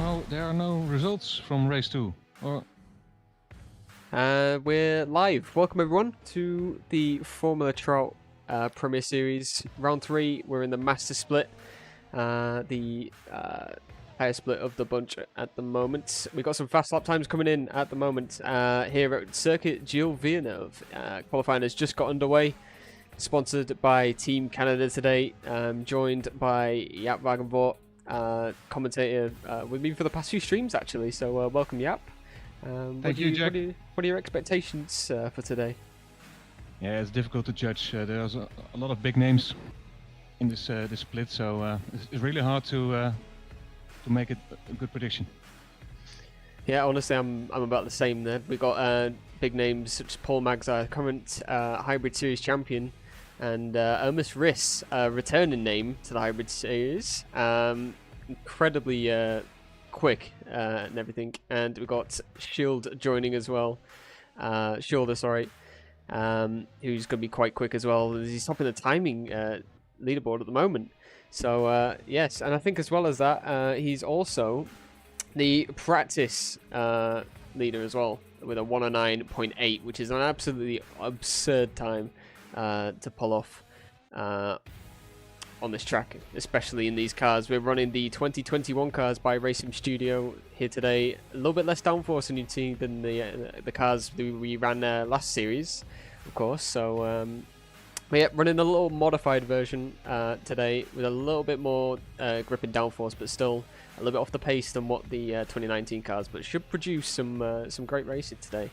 no, there are no results from race 2. Or We're live. Welcome everyone to the Formula Trout Premier Series round 3. We're in the Master Split, the higher split of the bunch at the moment. We've got some fast lap times coming in at the moment here at Circuit Gilles Villeneuve. Qualifying has just got underway. Sponsored by Team Canada today. Joined by Jaap Wagenvoort, commentator with me for the past few streams actually. So welcome, Jaap. Thank you, Jack. What are your expectations for today? yeah, it's difficult to judge. There's a lot of big names in this split, so it's really hard to make it a good prediction. Yeah, honestly, I'm about the same there. We've got big names such as Paul Magzar, current Hybrid Series champion, and Urmas Riss, returning name to the Hybrid Series. Incredibly quick and everything. And we've got Shield joining as well. Shielder, sorry. Who's going to be quite quick as well. He's topping the timing leaderboard at the moment. So, yes, and I think as well as that, he's also the practice leader as well, with a 109.8, which is an absolutely absurd time to pull off on this track, especially in these cars. We're running the 2021 cars by Racing Studio here today. A little bit less downforce than the cars we ran last series, of course. So yeah, running a little modified version today with a little bit more grip and downforce, but still a little bit off the pace than what the 2019 cars, but should produce some great racing today.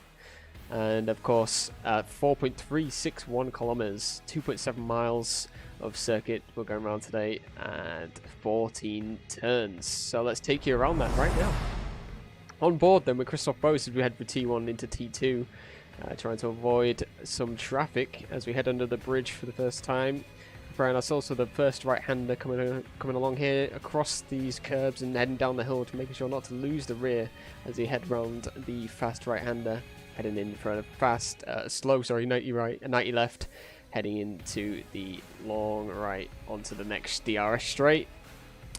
And of course, 4.361 kilometers, 2.7 miles of circuit we're going around today, and 14 turns. So let's take you around that right now. On board then with Christoph Bose as we head for T1 into T2, trying to avoid some traffic as we head under the bridge for the first time. Brian, that's also the first right-hander coming along here across these curbs and heading down the hill, to making sure not to lose the rear as they head round the fast right-hander, heading in for a fast, slow, sorry, 90 right, 90 left, heading into the long right onto the next DRS straight.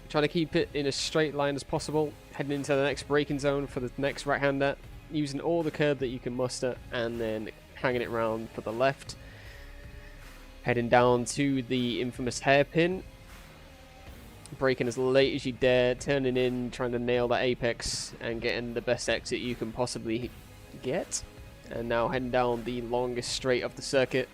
Trying to keep it in a straight line as possible, heading into the next braking zone for the next right-hander, using all the curb that you can muster, and then hanging it round for the left. Heading down to the infamous hairpin, braking as late as you dare, turning in, trying to nail that apex and getting the best exit you can possibly get. And now heading down the longest straight of the circuit,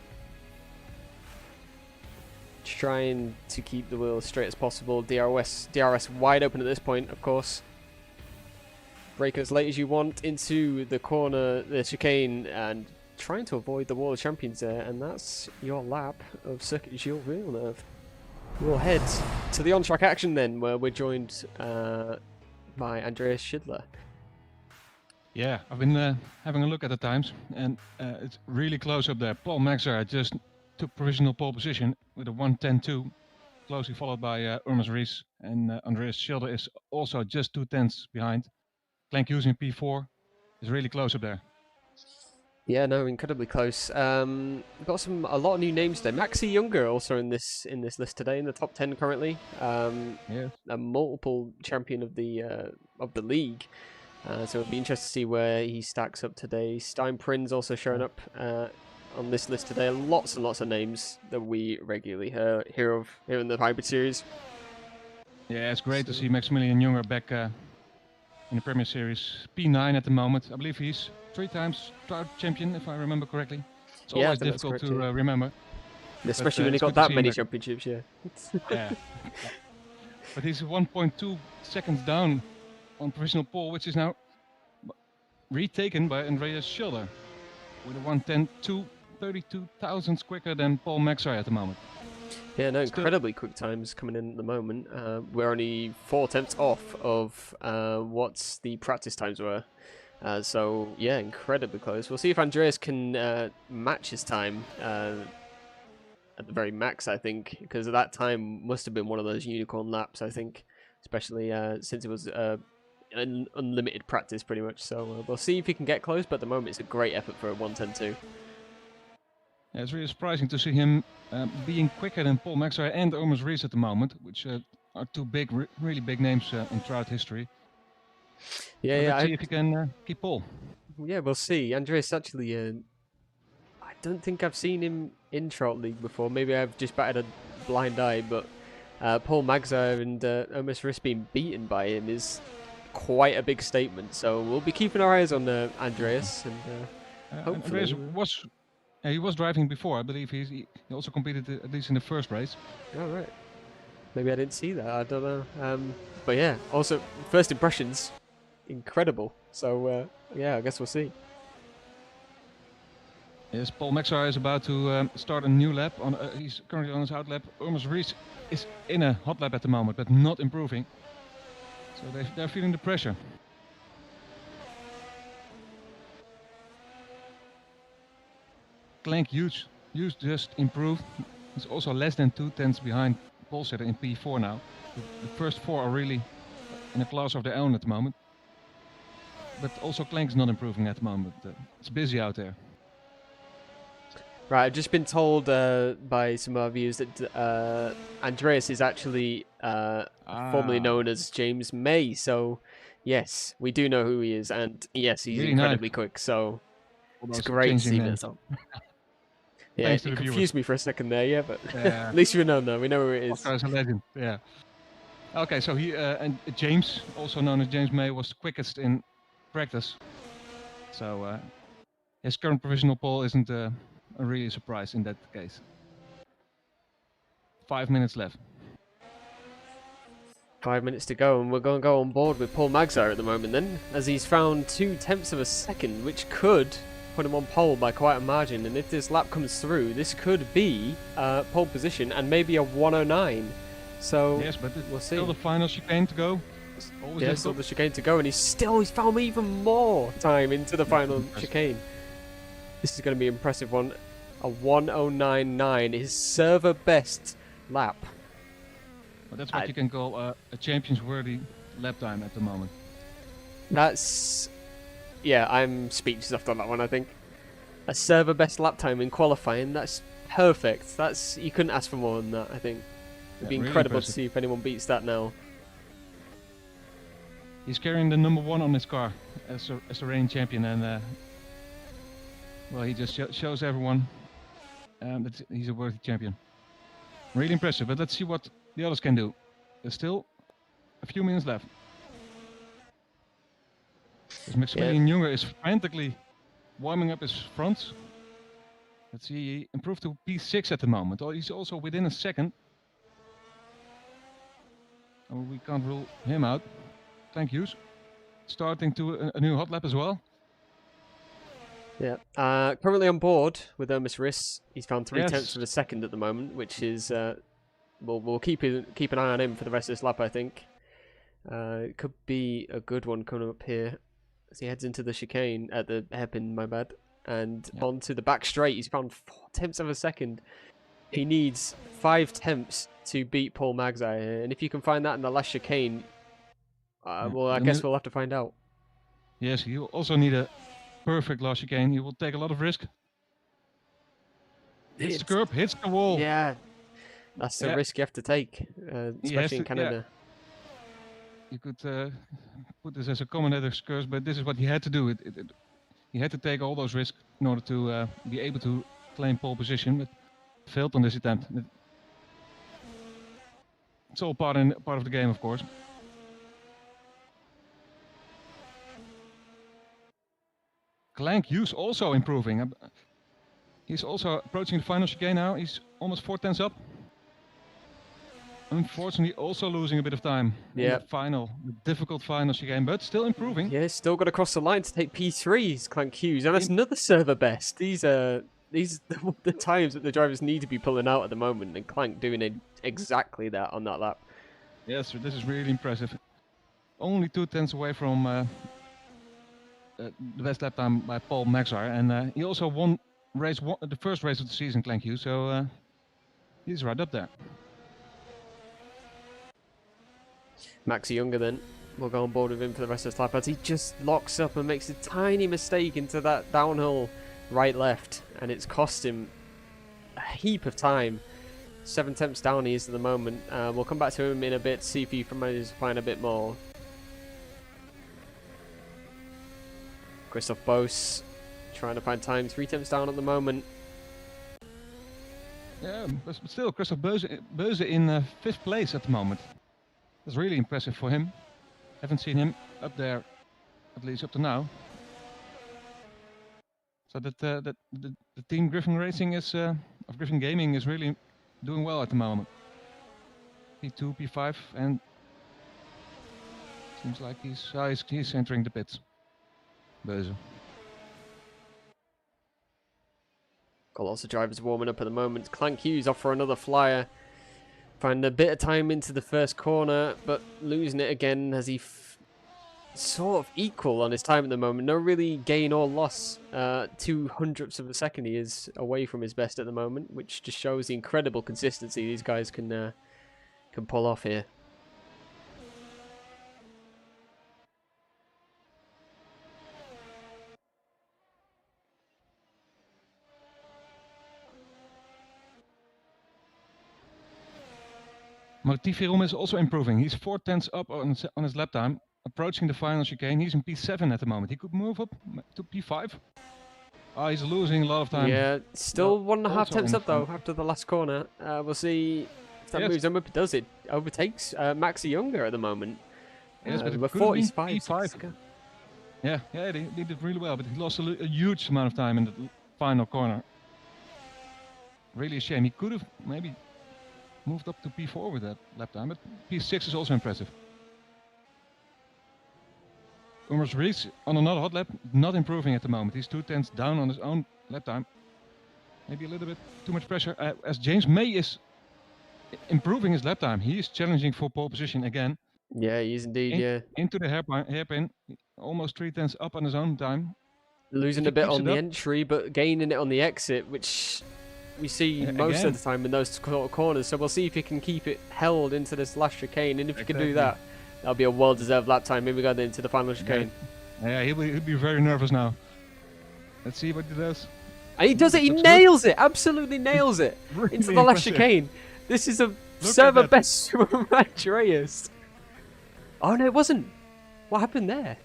trying to keep the wheel as straight as possible. DRS wide open at this point, of course. Brake as late as you want into the corner, the chicane, and trying to avoid the wall of champions there, and that's your lap of Circuit Gilles Villeneuve. We'll head to the on-track action then, where we're joined by Andreas Schindler. Yeah, I've been having a look at the times, and it's really close up there. Paul Magzar just took provisional pole position with a 1:10.2, closely followed by Urmas Riss, and Andreas Schilder is also just 2/10 behind. Clank using P4 is really close up there. Yeah, no, incredibly close. We've got a lot of new names there. Maxi Younger also in this list today, in the top 10 currently. Yes. A multiple champion of the league. So it'll be interesting to see where he stacks up today. Stein Prinz also showing up on this list today. Lots and lots of names that we regularly hear of here in the Hybrid Series. Yeah, it's great to see Maximilian Junger back in the Premier Series. P9 at the moment. I believe he's 3 times Trout champion, if I remember correctly. It's always difficult to remember. Especially when he got that many championships, yeah. Yeah. But he's 1.2 seconds down on provisional pole, which is now retaken by Andreas Schilder with a 1:10.2, 32 thousandths quicker than Paul Magzar at the moment. Yeah, no, incredibly quick times coming in at the moment. We're only 4 tenths off of what the practice times were. So, yeah, incredibly close. We'll see if Andreas can match his time at the very max, I think, because at that time must have been one of those unicorn laps, I think, especially since it was an unlimited practice pretty much. So we'll see if he can get close, but at the moment it's a great effort for a 1:10.2. Yeah, it's really surprising to see him being quicker than Paul Magzar and Urmas Riss at the moment, which are 2 really big names in Trout history. Yeah, But yeah, let's see if he can keep pole. yeah. We'll see. Andreas actually, I don't think I've seen him in Trout League before. Maybe I've just batted a blind eye, but Paul Magzar and Omis Riss being beaten by him is quite a big statement. So we'll be keeping our eyes on Andreas, and And Andreas hopefully. was he was driving before. I believe he also competed at least in the first race. All right. Maybe I didn't see that. I don't know. But yeah. Also, first impressions, incredible. So yeah, I guess we'll see. Yes, Paul Maxar is about to start a new lap. He's currently on his out lap. Urmas Rees is in a hot lap at the moment, but not improving. So they're feeling the pressure. Clank Hughes just improved. He's also less than 2/10 behind Polsetter in P4 now. The first four are really in a class of their own at the moment. But also Clank's not improving at the moment. It's busy out there. Right, I've just been told by some of our viewers that Andreas is actually formerly known as James May. So, yes, we do know who he is, and yes, he's Really incredibly nice. quick. So it's Almost great to see changing that. names. So. Yeah, Thanks to it the confused viewers. me for a second there. Yeah, but Yeah. at least we know now. We know who it is. Oscar is a legend. Yeah. Okay, so he and James, also known as James May, was the quickest in practice. So his current provisional pole isn't a really surprise in that case. 5 minutes left. 5 minutes to go, and we're going to go on board with Paul Magzar at the moment then, as he's found 0.2 of a second, which could put him on pole by quite a margin. And if this lap comes through, this could be pole position and maybe a 109. So Yes, but we'll see. still the final chicane to go. It's always Yeah, difficult. still the chicane to go, and he's found even more time into the final impressive. chicane. This is going to be an impressive one. A 109.9, his server best lap. But that's what you can call a champions-worthy lap time at the moment. That's... Yeah, I'm speechless after that one, I think. A server best lap time in qualifying, that's perfect. You couldn't ask for more than that, I think. It'd be really incredible impressive. to see if anyone beats that now. He's carrying the number 1 on his car as a reigning champion, and well, he just shows everyone that he's a worthy champion. Really impressive, but let's see what the others can do. There's still a few minutes left. As Maximilian Junger is frantically warming up his fronts. Let's see, he improved to P6 at the moment. He's also within a second. Oh, we can't rule him out. Thank you. Starting to a new hot lap as well. Yeah. Currently on board with Omis Riss. He's found 0.3 Yes. of a second at the moment, which is... we'll keep an eye on him for the rest of this lap, I think. It could be a good one coming up here as he heads into the chicane at the hairpin, my bad, and onto the back straight. He's found 0.4 of a second. He needs 0.5 to beat Paul Magzar here, and if you can find that in the last chicane, well, I guess we'll have to find out. Yes, you also need a perfect last chicane. You will take a lot of risk. Hits the curb, hits the wall. Yeah, that's the risk you have to take, especially in Canada. You could put this as a commentator's curse, but this is what he had to do. He had to take all those risks in order to be able to claim pole position, but failed on this attempt. It's all part of the game, of course. Clank Hughes also improving. He's also approaching the final chicane now. He's almost 0.4 up. Unfortunately, also losing a bit of time in the difficult final chicane, but still improving. Yeah, still got to cross the line to take P3s, Clank Hughes, and that's another server best. These are the times that the drivers need to be pulling out at the moment, and Clank doing exactly that on that lap. Yes, this is really impressive. Only 2/10 away from the best lap time by Paul Maxar, and he also won the first race of the season, Clank Hughes, so he's right up there. Maxi Younger then will go on board with him for the rest of the lap as he just locks up and makes a tiny mistake into that downhill right-left, and it's cost him a heap of time. 0.7 down he is at the moment. We'll come back to him in a bit to see if he manages to find a bit more. Christoph Bose trying to find time. 3 attempts down at the moment. Yeah, but still, Christoph Beuze in 5th place at the moment. That's really impressive for him. Haven't seen him up there, at least up to now. So that the team Griffin Racing is of Griffin Gaming is really doing well at the moment. P2, P5, and seems like he's entering the pits. Beuze. Got lots of drivers warming up at the moment. Clank Hughes off for another flyer. Finding a bit of time into the first corner, but losing it again as he sort of equal on his time at the moment. No really gain or loss. 200ths of a second he is away from his best at the moment, which just shows the incredible consistency these guys can pull off here. Motivirum is also improving. He's 4 tenths up on his lap time, approaching the final chicane. He's in P7 at the moment. He could move up to P5. He's losing a lot of time. Yeah, still 1.5 tenths up though front. after the last corner. We'll see if that moves him up. It does. It overtakes Maxi Younger at the moment. Yes, but we're 45 P5. seconds to go. Yeah, they did really well, but he lost a huge amount of time in the final corner. Really a shame. He could have maybe moved up to P4 with that lap time, but P6 is also impressive. Urmers Rees on another hot lap, not improving at the moment. He's 2 tenths down on his own lap time. Maybe a little bit too much pressure. As James May is improving his lap time, he is challenging for pole position again. Yeah, he is indeed. Into the hairpin, almost 3 tenths up on his own time. Losing a bit on the entry, but gaining it on the exit, which we see most of the time in those corners. So we'll see if he can keep it held into this last chicane, and if he can do that, that'll be a well-deserved lap time. Maybe go into the final chicane. Yeah, he'll be very nervous now. Let's see what he does. And he does it. He nails it. Absolutely nails it Really into the last impressive. chicane. This is a server best from Andreas. Oh no, it wasn't. What happened there?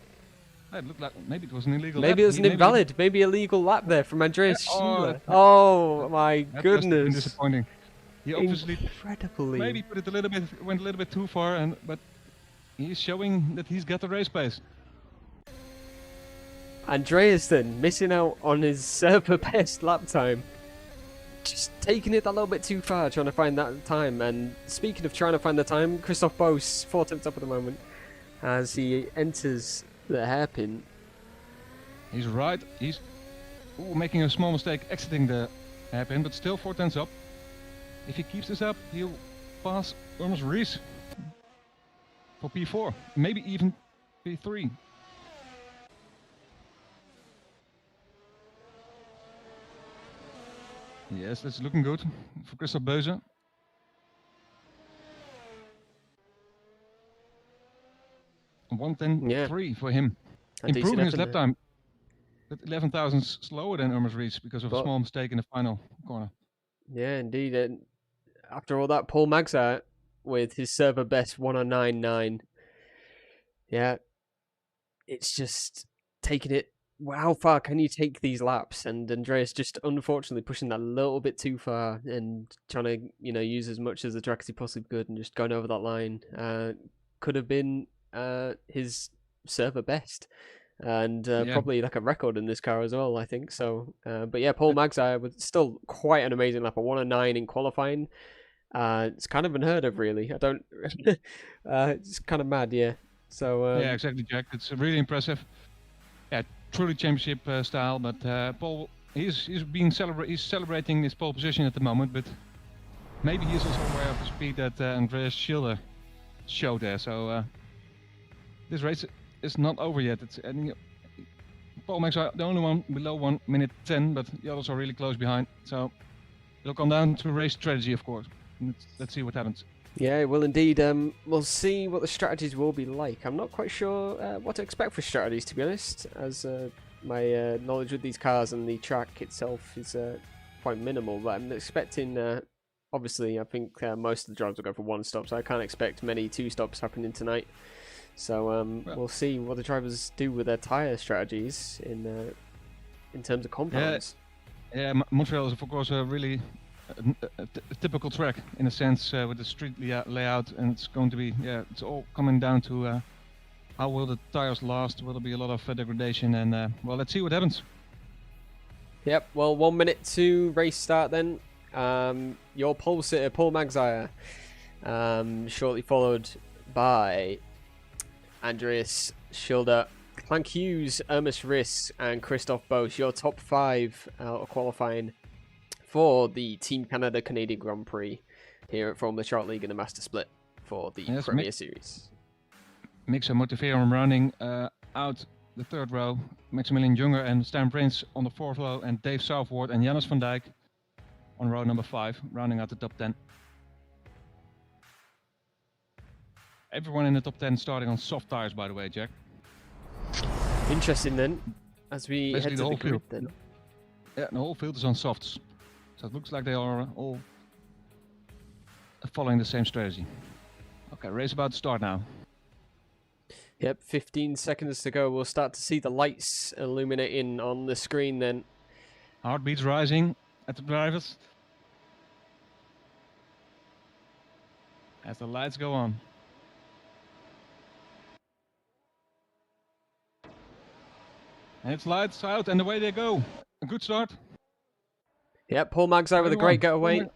It looked like maybe it was an illegal. Maybe lap. it was an invalid. Maybe a legal lap there from Andreas Schindler. that- Oh my That goodness! must have been disappointing. He obviously Incredibly. maybe put it went a little bit too far, but he's showing that he's got the race pace. Andreas then missing out on his server best lap time. Just taking it a little bit too far, trying to find that time. And speaking of trying to find the time, Christoph Bose 4 tenths up at the moment as he enters the hairpin. He's right. He's making a small mistake exiting the hairpin, but still 4 tenths up. If he keeps this up, he'll pass Urmers Rees for P4, maybe even P3. Yes, that's looking good for Christoph Beuze. And 1:10.3 for him. Improving his lap time. But 11 thousandths slower than Urmers Rees because of a small mistake in the final corner. Yeah, indeed. And after all that, Paul Magsa with his server best 109.9. Yeah, it's just taking it. How far can you take these laps? And Andreas just unfortunately pushing that a little bit too far and trying to, use as much as the track as he possibly could and just going over that line. Could have been his server best. And probably like a record in this car as well, I think. So, but yeah, Paul Magsa was still quite an amazing lap. A 109 in qualifying. It's kind of unheard of, really. I don't. It's kind of mad, yeah. So yeah, exactly, Jack. It's really impressive. Yeah, truly championship style. But Paul, he's celebrating his pole position at the moment. But maybe he's also aware of the speed that Andreas Schilder showed there. So this race is not over yet. Paul Magsa the only one below 1 minute 10, but the others are really close behind. So it'll come down to race strategy, of course. Let's see what happens. Yeah, well, indeed. We'll see what the strategies will be like. I'm not quite sure what to expect for strategies, to be honest, as my knowledge of these cars and the track itself is quite minimal. But I'm expecting, obviously, I think most of the drivers will go for 1 stop, so I can't expect many 2 stops happening tonight. So we'll see what the drivers do with their tyre strategies in terms of compounds. Yeah, Montreal is of course a really a typical track in a sense with the street layout, and it's going to be it's all coming down to how will the tires last. Will there be a lot of degradation? And well, let's see what happens. Yep. Well, 1 minute to race start then. Your pole sitter Paul Magzire, shortly followed by Andreas Schilder, Clank Hughes, Ermis Riss, and Christoph Bosch. Your top 5 out of qualifying for the Team Canada Canadian Grand Prix here at Formula Chart League in the Master Split for the Premier Series. Mixa Motiverum running out the 3rd row, Maximilian Junger and Stan Prince on the 4th row, and Dave Southward and Janus van Dijk on row number 5, rounding out the top 10. Everyone in the top 10 starting on soft tires, by the way, Jack. Interesting then, as we Basically head to the grid then. Yeah, the whole field is on softs. So it looks like they are all following the same strategy. Okay, race about to start now. Yep, 15 seconds to go. We'll start to see the lights illuminating on the screen then. Heartbeats rising at the drivers as the lights go on. And it's lights out and away they go. A good start. Yep, Paul Magzire with a great getaway.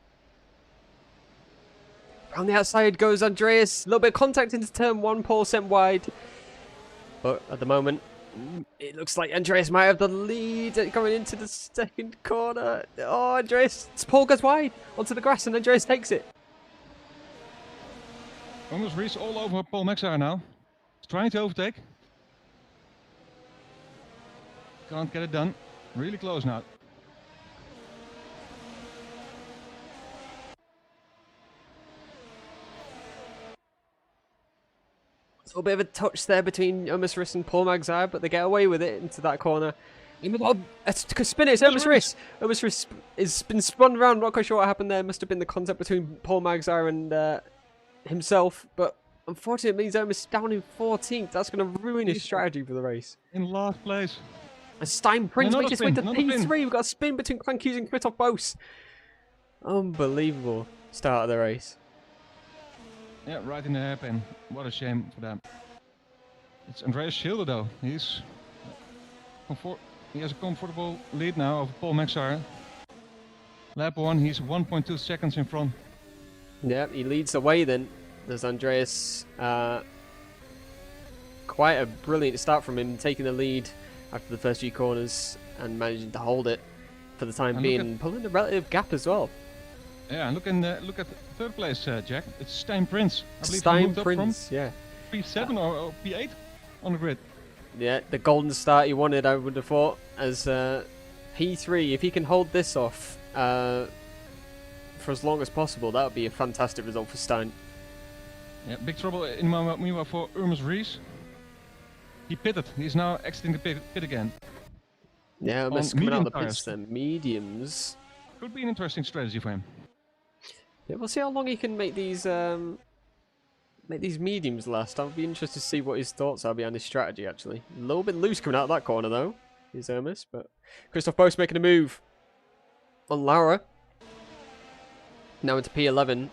On the outside goes Andreas. A little bit of contact into turn 1. Paul sent wide. But at the moment, it looks like Andreas might have the lead going into the 2nd corner. Oh, Andreas. Paul goes wide onto the grass and Andreas takes it. Almost Reese all over Paul Magzire now. He's trying to overtake. Can't get it done. Really close now. A little bit of a touch there between Ermis Riss and Paul Magzire, but they get away with it into that corner. It's spin it, it's Ermis Riss. Ermis Riss has been spun around, not quite sure what happened there. Must have been the contact between Paul Magzire and himself, but unfortunately it means Ermis down in 14th. That's going to ruin his strategy for the race. In last place. And Stein Prince makes his way to P3. Spin. We've got a spin between Clank Hughes and Christoph Bosch. Unbelievable start of the race. Yeah, right in the hairpin. What a shame for them. It's Andreas Schilder though. He has a comfortable lead now over Paul Magzire. Lap 1, he's 1.2 seconds in front. Yeah, he leads the way then. There's Andreas. Quite a brilliant start from him, taking the lead after the first few corners and managing to hold it for the time being, pulling a relative gap as well. Yeah, and look at 3rd place, Jack. It's Stein Prince. I believe Stein he moved Prince, up from yeah. P7 or P8 on the grid. Yeah, the golden start he wanted, I would have thought, as P3. If he can hold this off for as long as possible, that would be a fantastic result for Stein. Yeah, big trouble in meanwhile for Ermis Rees. He pitted. He's now exiting the pit again. Yeah, Ermis coming out of the pits then. Mediums. Could be an interesting strategy for him. Yeah, we'll see how long he can make these mediums last. I'll be interested to see what his thoughts are behind his strategy, actually. A little bit loose coming out of that corner, though, is Ermis. But Christoph Bosch making a move on Laura. Now into P11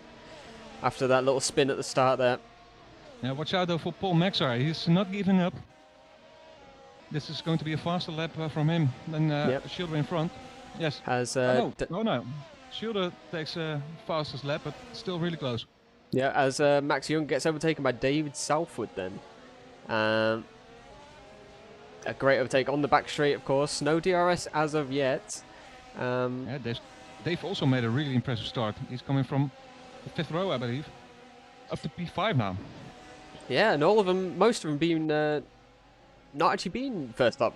after that little spin at the start there. Yeah, watch out, though, for Paul Magzire. He's not giving up. This is going to be a faster lap from him than Schilder in front. Yes. Has no. Schilder takes fastest lap, but still really close. Yeah, as Max Young gets overtaken by David Southwood then. A great overtake on the back straight, of course. No DRS as of yet. Yeah, Dave also made a really impressive start. He's coming from the 5th row, I believe, up to P5 now. Yeah, and most of them being not actually being first lap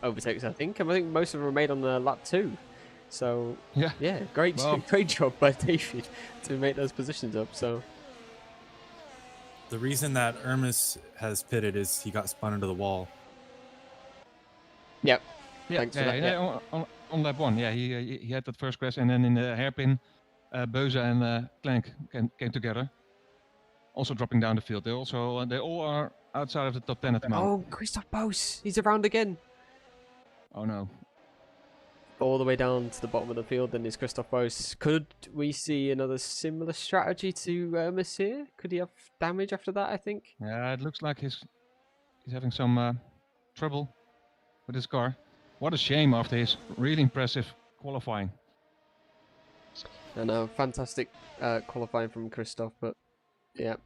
overtakes, I think. I think most of them were made on the lap 2. So yeah, great job by David to make those positions up. So the reason that Ermis has pitted is he got spun into the wall. Yep. Yeah, thanks for that. On lap 1, yeah, he had that first crash, and then in the hairpin, Beuze and Clank came together. also dropping down the field. They all are outside of the top 10 at the moment. Oh, Christoph Bose, he's around again. Oh no. All the way down to the bottom of the field, then is Christoph Bose. Could we see another similar strategy to Hermes here? Could he have damage after that, I think? Yeah, it looks like he's having some trouble with his car. What a shame after his really impressive qualifying. I know, fantastic qualifying from Christoph, but yeah.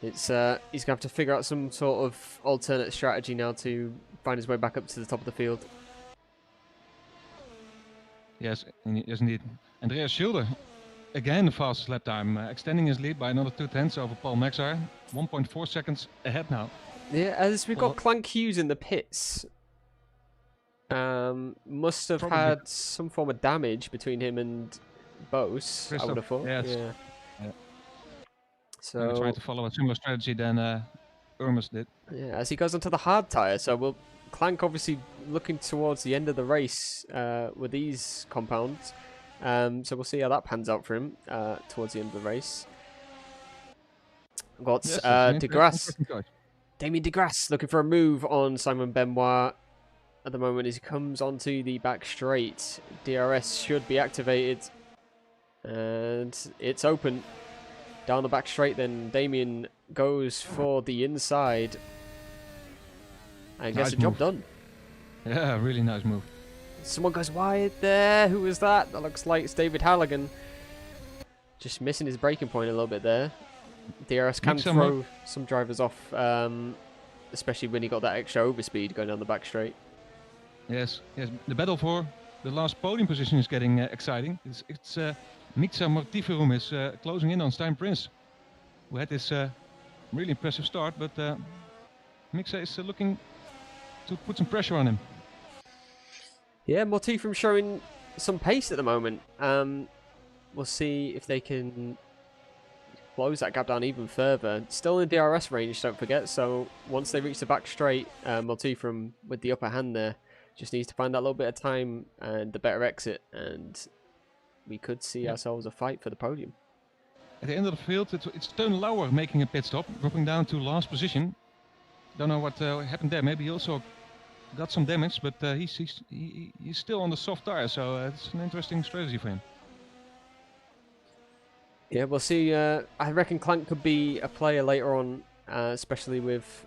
It's he's gonna have to figure out some sort of alternate strategy now to find his way back up to the top of the field. Yes, indeed. Andreas Schilder, again the fastest lap time, extending his lead by another 2/10 over Paul Maxar. 1.4 seconds ahead now. Yeah, as we've got Well- Clank Hughes in the pits. Must have Probably. had some form of damage between him and Bose, I would have Christoph, thought. yes. Yeah. Yeah. So Trying to follow a similar strategy than Urmas did. yeah, as he goes onto the hard tyre, so Clank obviously looking towards the end of the race with these compounds. So we'll see how that pans out for him towards the end of the race. We've got Yes, that's an DeGrasse. interesting choice. Damien DeGrasse looking for a move on Simon Benoit at the moment as he comes onto the back straight. DRS should be activated. And it's open. Down the back straight then Damien goes for the inside. And gets Nice the job move. done. Yeah, really nice move. Someone goes wide there. Who was that? That looks like it's David Halligan. Just missing his braking point a little bit there. DRS can Mix 'em throw some drivers off, especially when he got that extra overspeed going down the back straight. Yes, yes. The battle for the last podium position is getting exciting. It's Mixa Mortiferum is closing in on Stijn Prince, who had this really impressive start, but Mixa is looking to put some pressure on him. Yeah, Mortifrum showing some pace at the moment. We'll see if they can close that gap down even further. Still in DRS range, don't forget. So once they reach the back straight, Mortifrum with the upper hand there just needs to find that little bit of time and the better exit, and we could see ourselves a fight for the podium. At the end of the field, it's Teun Lauer making a pit stop, dropping down to last position. Don't know what happened there. Maybe he also got some damage, but he's still on the soft tire, so it's an interesting strategy for him. Yeah, we'll see. I reckon Clank could be a player later on, especially with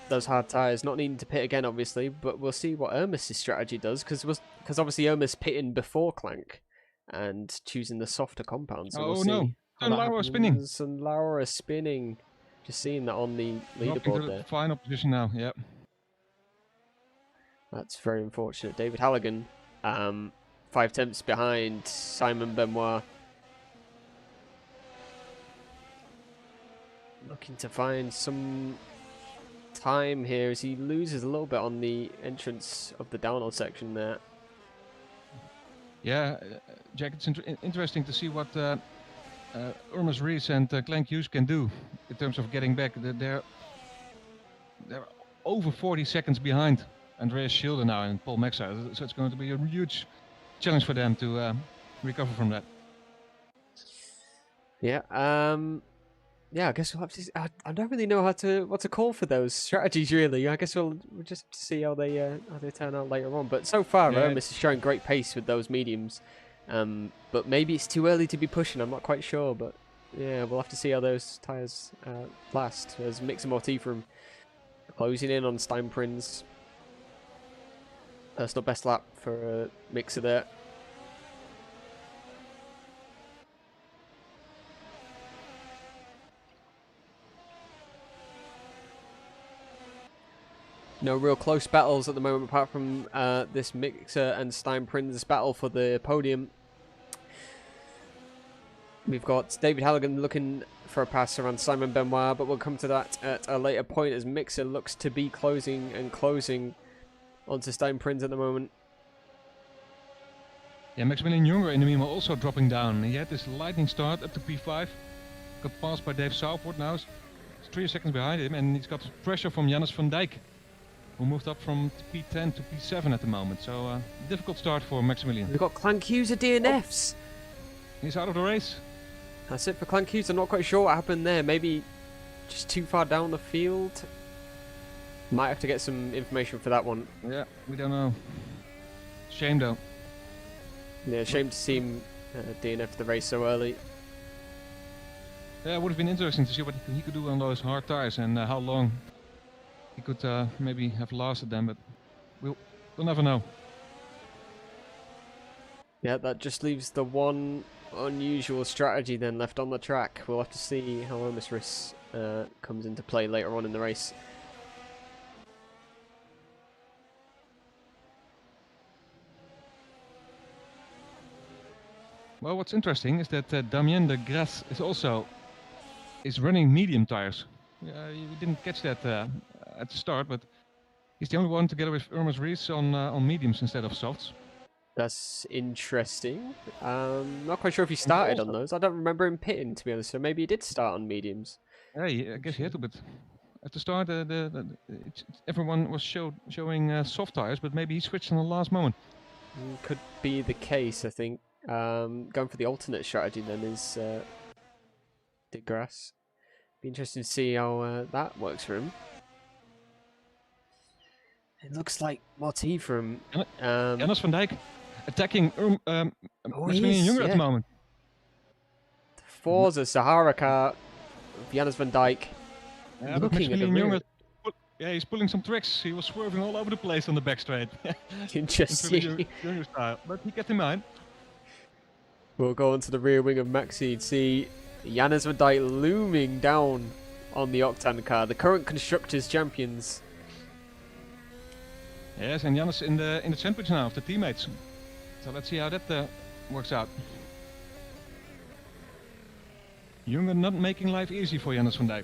those hard tyres. Not needing to pit again, obviously, but we'll see what Hermes' strategy does, because obviously Hermes pitting before Clank and choosing the softer compounds. So Oh we'll see no, how Teun that Lauer spinning. happens. And Lauer is spinning. Just seeing that on the Dropping to leaderboard the there. final position now, yeah. That's very unfortunate. David Halligan, 5 tenths behind Simon Benoit. Looking to find some time here as he loses a little bit on the entrance of the downhill section there. Yeah, Jack, it's interesting to see what Urmas Rees and Clank Hughes can do in terms of getting back. They're over 40 seconds behind Andreas Schilder now and Paul Maxar, so it's going to be a huge challenge for them to recover from that. Yeah, yeah. I guess we'll have to. I don't really know what to call for those strategies. Really, I guess we'll just have to see how they turn out later on. But so far, Yeah. Hermes is showing great pace with those mediums. But maybe it's too early to be pushing. I'm not quite sure, but yeah, we'll have to see how those tyres last. As Mixa Mortifrum closing in on Stijn Prinz. Personal best lap for Mixa there. No real close battles at the moment, apart from this Mixa and Stijn Prinz battle for the podium. We've got David Halligan looking for a pass around Simon Benoit, but we'll come to that at a later point as Mixa looks to be closing onto Stijn Prinz at the moment. Yeah, Maximilian Junger in the meanwhile also dropping down. He had this lightning start up to P5, got passed by Dave Southward now. He's 3 seconds behind him, and he's got pressure from Jannes van Dijk, who moved up from P10 to P7 at the moment. So difficult start for Maximilian. We've got Clank Hughes at DNFs. He's out of the race. That's it for Clan Hughes. I'm not quite sure what happened there. Maybe just too far down the field. Might have to get some information for that one. Yeah, we don't know. Shame though. Yeah, shame to see him DNF the race so early. Yeah, it would have been interesting to see what he could do on those hard tires and how long he could maybe have lasted them, but we'll never know. Yeah, that just leaves the one unusual strategy then left on the track. We'll have to see how Omis Riss comes into play later on in the race. Well, what's interesting is that Damien de Grasse is running medium tires. You didn't catch that at the start, but he's the only one together with Urmas Rees on mediums instead of softs. That's interesting. Not quite sure if he started on those. I don't remember him pitting, to be honest. So maybe he did start on mediums. Yeah, I guess he had to, but at the start, everyone was showing soft tires, but maybe he switched in the last moment. Could be the case, I think. Going for the alternate strategy then is de Grasse. Be interesting to see how that works for him. It looks like Motti from Jannes van Dijk attacking Maximilian is, Junger at the moment. the Forza Sahara car of Jannes van Dijk. Yeah, but Looking at the Maximilian rear. Junger, yeah, he's pulling some tricks. He was swerving all over the place on the back straight. Interesting. Junger style, but he kept in mind. We'll go onto the rear wing of Maxi and see Jannes van Dijk looming down on the Octane car, the current Constructors Champions. Yes, and Jannes in the championship now of the teammates. So let's see how that works out. Junger not making life easy for Jannes van Dijk.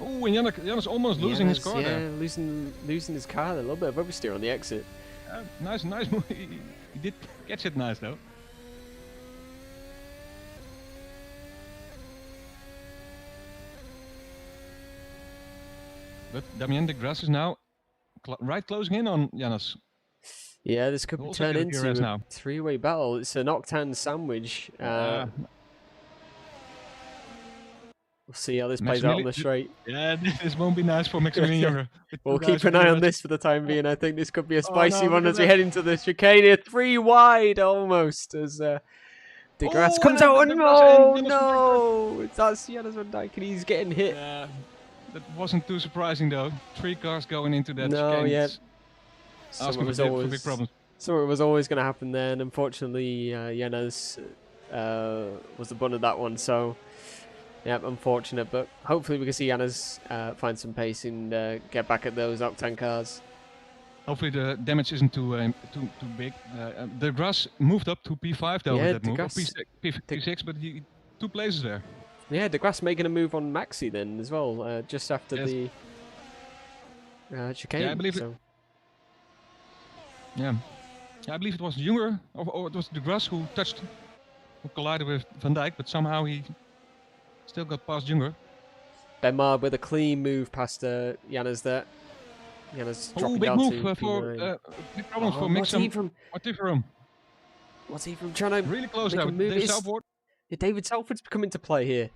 Oh, and Jannes almost losing his car there. Losing his car. A little bit of oversteer on the exit. Nice move. He did catch it nice though. But Damien de Grasse is now closing in on Jannes. Yeah, this could Also turn get a into DRS a now. three-way battle. It's an Octane sandwich. We'll see how this plays out on the straight. Yeah, this won't be nice for Maximilian Junger. We'll keep an eye on this for the time being. I think this could be a spicy no, one look as at we that. head into the chicane here. 3 wide almost as De Grasse comes and out. De Oh Grasse and no! That's Jannes van Dijk and he's getting hit. Yeah, that wasn't too surprising though. 3 cars going into that No, chicane. yeah. It's Somewhere asking was for big problems. always going to happen there, and unfortunately, Jannes was the butt of that one. So, yeah, unfortunate. But hopefully, we can see Jannes find some pace and get back at those Octane cars. Hopefully the damage isn't too big. De Grasse moved up to P5 though Yeah, with that De move. Or Grasse- P6, but he 2 places there. Yeah, De Grasse making a move on Maxi then as well, just after Yes. the chicane. Yeah, I believe it. so. Yeah, I believe it was Junger or it was De Grasse who collided with Van Dijk, but somehow he still got past Junger. Benmar with a clean move past Jannes there. Jannes Oh, dropping big down move to for P9. big problems for what's he Mixum. from? Mortiferum. What's he from? Trying to Really close make now. a move. Dave It's- Southward. Yeah, David Telford's come into play here.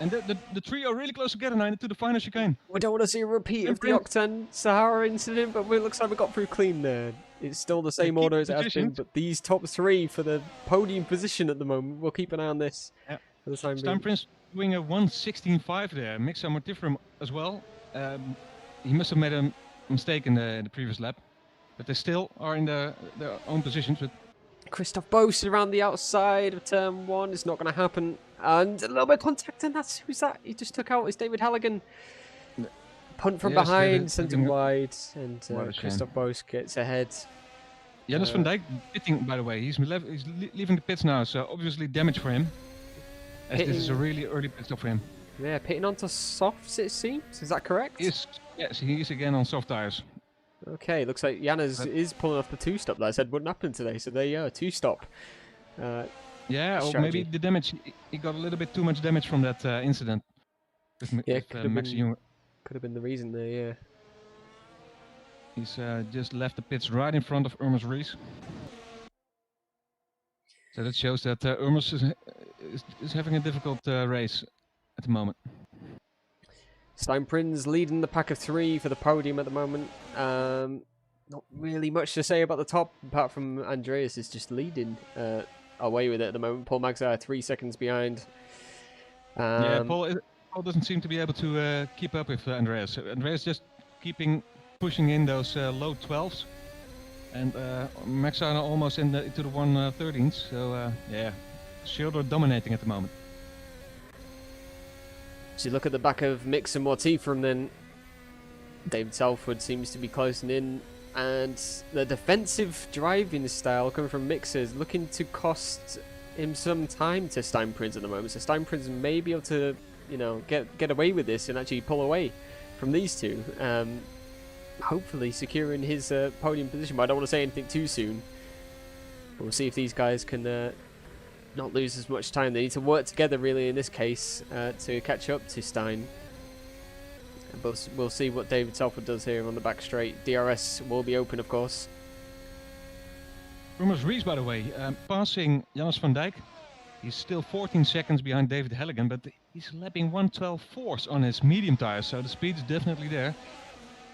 And the trio are really close together now into the final chicane. We don't want to see a repeat of the Imprint. Octane Sahara incident, but it looks like we got through clean there. It's still the same keep order as it has been, positions. but these top 3 for the podium position at the moment. We'll keep an eye on this Yeah. for the time being. Stan Prince doing a 1:16.5 there. Mixum Mortiferum as well. He must have made a mistake in the previous lap, but they still are in their own positions. But Christoph Bose around the outside of turn 1. It's not going to happen. And a little bit of contact, and who's that? He just took out. It's David Halligan. Punt from Yes, behind, David sent him Halligan. wide, and What a shame. Christoph Bose gets ahead. Jannes van Dijk pitting, by the way. He's leaving the pits now, so obviously damage for him. As this is a Pitting. really early pit stop for him. Yeah, pitting onto softs, it seems. Is that correct? Yes, he is again on soft tires. Okay, looks like Jannes But- is pulling off the 2-stop that I said wouldn't happen today. So there you go, 2-stop. Yeah, or Strategy. maybe the damage. He got a little bit too much damage from that incident with, Yeah, could have Maxi been- Junger. Could have been the reason there, yeah. He's just left the pits right in front of Urmas Rees. So that shows that Urmos is having a difficult race at the moment. Steinprinz leading the pack of 3 for the podium at the moment. Not really much to say about the top, apart from Andreas is just leading away with it at the moment. Paul Magzar 3 seconds behind. Yeah, Paul doesn't seem to be able to keep up with Andreas. Andreas just pushing in those low 12s. And Max are almost into the 113s, so yeah, Schilder dominating at the moment. So you look at the back of Mix and Mortiferum, then David Salford seems to be closing in, and the defensive driving style coming from Mixer is looking to cost him some time to Steinprinz at the moment. So Steinprinz may be able to, get away with this and actually pull away from these two. Hopefully securing his podium position, but I don't want to say anything too soon. But we'll see if these guys can not lose as much time. They need to work together really in this case to catch up to Stein. But we'll see what David Salford does here on the back straight. DRS will be open, of course. Urmos Rees, by the way, passing Janus van Dijk. He's still 14 seconds behind David Halligan, but he's lapping 112.4 on his medium tires, so the speed is definitely there.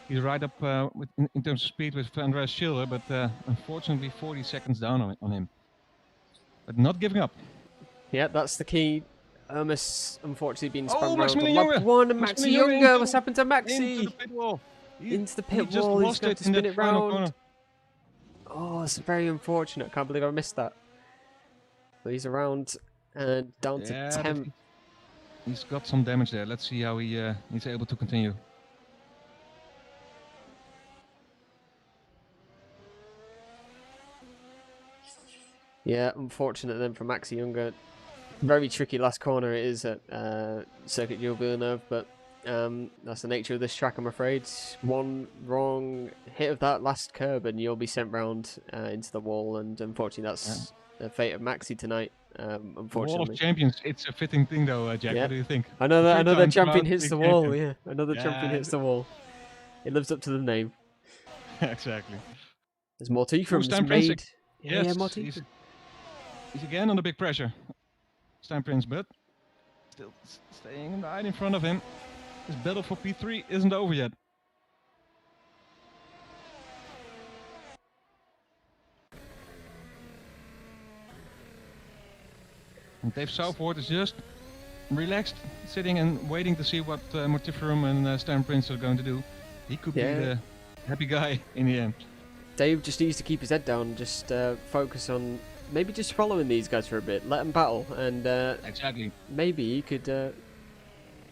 He's right up in terms of speed with Andreas Schilder, but unfortunately 40 seconds down on him. But not giving up. Yeah, that's the key. Urmos unfortunately being spun around Maximilian on lap Junge. 1, and Maxi Junge, what's happened to Maxi? Into the pit wall. Into the He pit just wall, he's lost going it to in spin that it final round. corner. Oh, it's very unfortunate. Can't believe I missed that. But he's around and down to Yeah, 10th. he's got some damage there. Let's see how he's able to continue. Yeah, unfortunate then for Maxi Junge. Very tricky last corner it is at Circuit Gilles Villeneuve, but that's the nature of this track, I'm afraid. One wrong hit of that last curb and you'll be sent round into the wall, and unfortunately that's the fate of Maxi tonight, unfortunately. Wall of Champions, it's a fitting thing though, Jack. Yeah. What do you think? Another times champion proud hits the big wall, champion. yeah. Another champion Yeah. hits the wall. It lives up to the name. Exactly. There's Mortiferum Steinprinz, made. Yeah, yes, Mortiferum. he's again under big pressure. Steinprinz, but still staying right in front of him. His battle for P3 isn't over yet. And Dave Southward is just relaxed, sitting and waiting to see what Mortiferum and Steinprinz are going to do. He could be the happy guy in the end. Dave just needs to keep his head down, just focus on maybe just following these guys for a bit, let them battle, and Exactly. maybe he could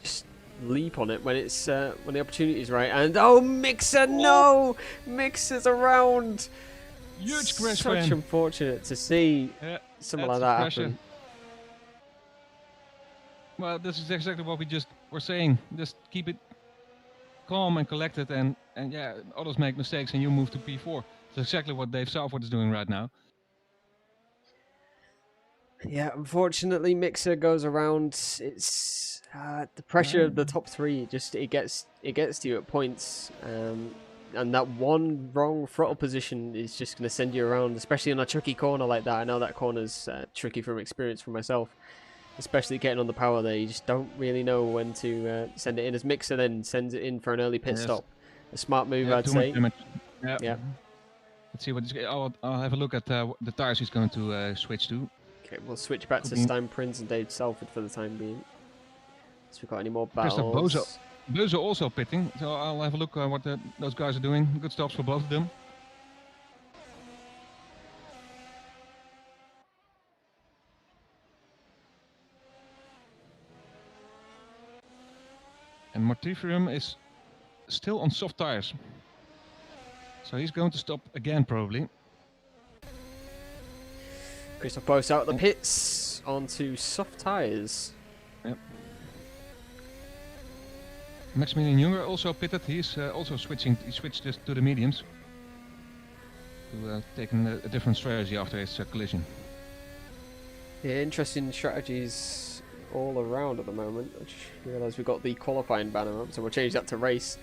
just leap on it when it's when the opportunity is right. And oh, Mixer, no! Mixer's around! Huge crash Such for him. unfortunate to see something like that's that the pressure. happen. Well, this is exactly what we just were saying. Just keep it calm and collected, and yeah, others make mistakes and you move to P4. That's exactly what Dave Southward is doing right now. Yeah, unfortunately, Mixer goes around. It's the pressure of the top 3. Just it gets to you at points, and that one wrong throttle position is just going to send you around, especially on a tricky corner like that. I know that corner's tricky from experience for myself, especially getting on the power there. You just don't really know when to send it in. As Mixer then sends it in for an early pit stop, a smart move, I'd too much say. damage. Yeah. Let's see what he's. I'll have a look at the tires he's going to switch to. Okay, we'll switch back to Could be- Steinprinz and Dave Salford for the time being. So we got any more Christoph battles? Bozo also pitting, so I'll have a look at what those guys are doing. Good stops for both of them. And Mortiferum is still on soft tires. So he's going to stop again probably. Christoph Boos out of the pits onto soft tyres. Yep. Maximilian Junge also pitted. He's also switching. He switched just to the mediums. To taking a different strategy after his collision. Yeah, interesting strategies all around at the moment. I just realised we've got the qualifying banner up, so we'll change that to race.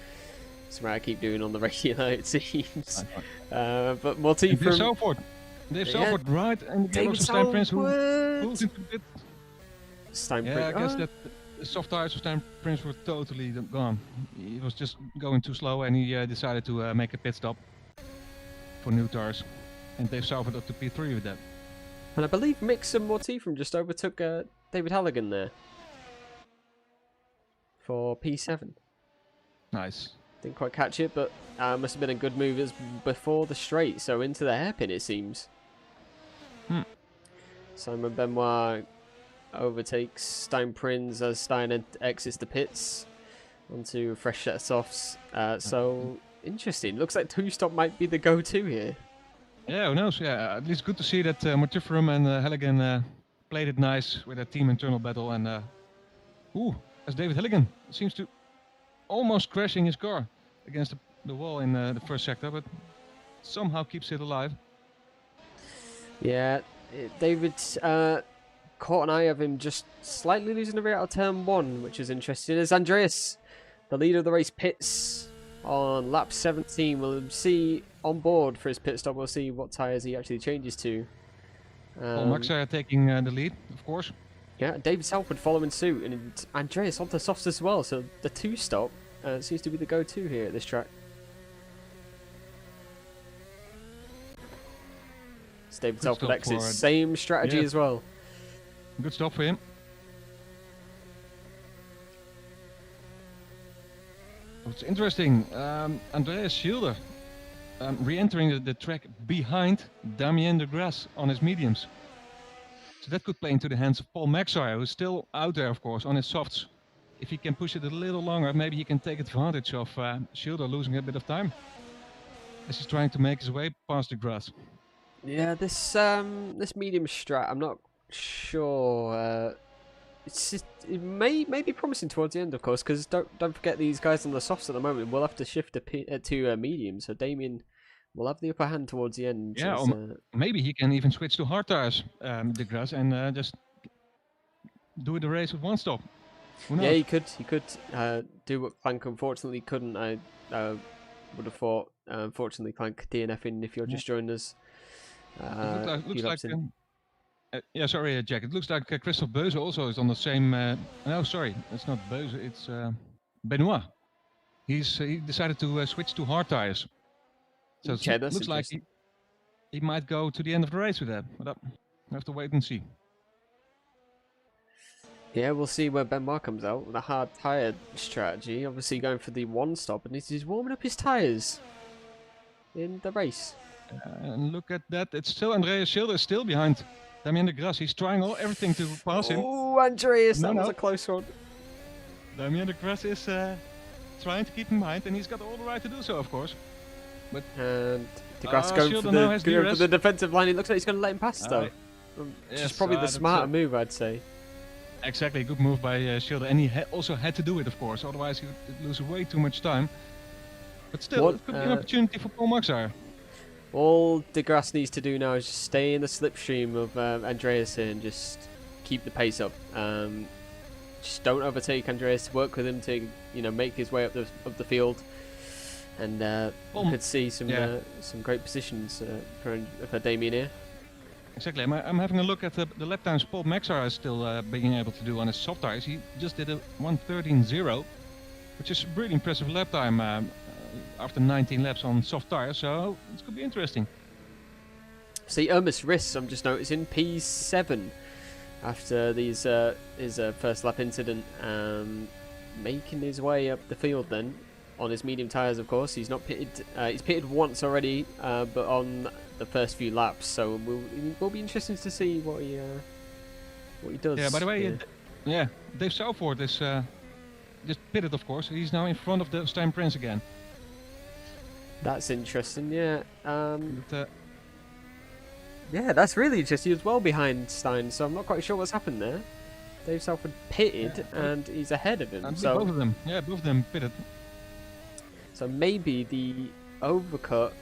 Something I keep doing on the radio, it seems. But Dave Mortiferum. Southward. Dave Yeah. Salford right, and the David gearbox of Stein Prince, who Salford. pulled into the pit. Steinbrink. Yeah, I guess that the soft tires of Stein Prince were totally gone. He was just going too slow, and he decided to make a pit stop for new tires. And Dave Salford up to P3 with that. And I believe Mixon Mortiefram just overtook David Halligan there for P7. Nice. Didn't quite catch it, but must have been a good move as before the straight, so into the hairpin it seems. Simon Benoit overtakes Stein Prinz as Stein exits the pits onto a fresh set of softs. So interesting. Looks like two-stop might be the go-to here. Yeah, who knows? Yeah, at least good to see that Mortiferum and Halligan played it nice with a team internal battle. And as David Halligan seems to almost crashing his car against the wall in the first sector, but somehow keeps it alive. Yeah, David caught an eye of him just slightly losing the rear out of turn 1, which is interesting. As Andreas, the leader of the race, pits on lap 17, we'll see on board for his pit stop. We'll see what tyres he actually changes to. Paul Maxar taking the lead, of course. Yeah, David Salford following suit, and Andreas onto softs as well. So the two-stop seems to be the go-to here at this track. It's David Salford stop exits, for- same strategy yeah. as well. Good stop for him. What's interesting, Andreas Schilder re-entering the track behind Damien de Grasse on his mediums. So that could play into the hands of Paul Maxar, who's still out there, of course, on his softs. If he can push it a little longer, maybe he can take advantage of Schilder losing a bit of time as he's trying to make his way past de Grasse. Yeah, this medium strat, I'm not sure. It may be promising towards the end, of course, because don't forget these guys on the softs at the moment will have to shift to medium, so Damien will have the upper hand towards the end. Yeah, as, maybe he can even switch to hard tires, de Grasse, and just do the race with one stop. Who knows? yeah, he could do what Clank unfortunately couldn't. I would have thought. Unfortunately, Clank DNFing if you're just joining us. It few looks laps like in. yeah, sorry, Jack. It looks like Christophe Beuze also is on the same. No, sorry, it's not Beuze. It's Benoit. He decided to switch to hard tires. So Okay, it that's looks like he might go to the end of the race with that. But we have to wait and see. Yeah, we'll see where Benoit comes out with a hard tyre strategy. Obviously going for the one stop, and he's warming up his tyres in the race. And look at that. It's still Andreas Schilder is still behind Damien de Grasse. He's trying everything to pass him. Oh, Andreas, that No, was no. a close one. Damien de Grasse is trying to keep in mind, and he's got all the right to do so, of course. And De Grasse going Schilder for now has going for DRS. the defensive line. It looks like he's going to let him pass, though. Which is yes, probably the that's smarter move, I'd say. Exactly, good move by Schilder, and he also had to do it, of course. Otherwise, he would lose way too much time. But still, What, it could be an opportunity for Paul Maxar. All De Grasse needs to do now is just stay in the slipstream of Andreas and just keep the pace up. Just don't overtake Andreas. Work with him to make his way up the field, and we could see some great positions for Damien here. Exactly. I'm having a look at the lap times Paul Maxar is still being able to do on his soft tires. He just did a 1:13.0, which is a really impressive lap time after 19 laps on soft tires. So it could be interesting. See, Ermis Riss, I'm just noticing, P7 after his first lap incident, making his way up the field then on his medium tyres, of course. He's not pitted. He's pitted once already, but on the first few laps. So it will be interesting to see what he does. Yeah. By the way, Dave Salford is just pitted, of course. He's now in front of the Stein Prince again. That's interesting. Yeah. But, Yeah, that's really interesting. He was well behind Stein, so I'm not quite sure what's happened there. Dave Salford pitted, and he's ahead of him. and So both of them, both of them pitted. So maybe the overcut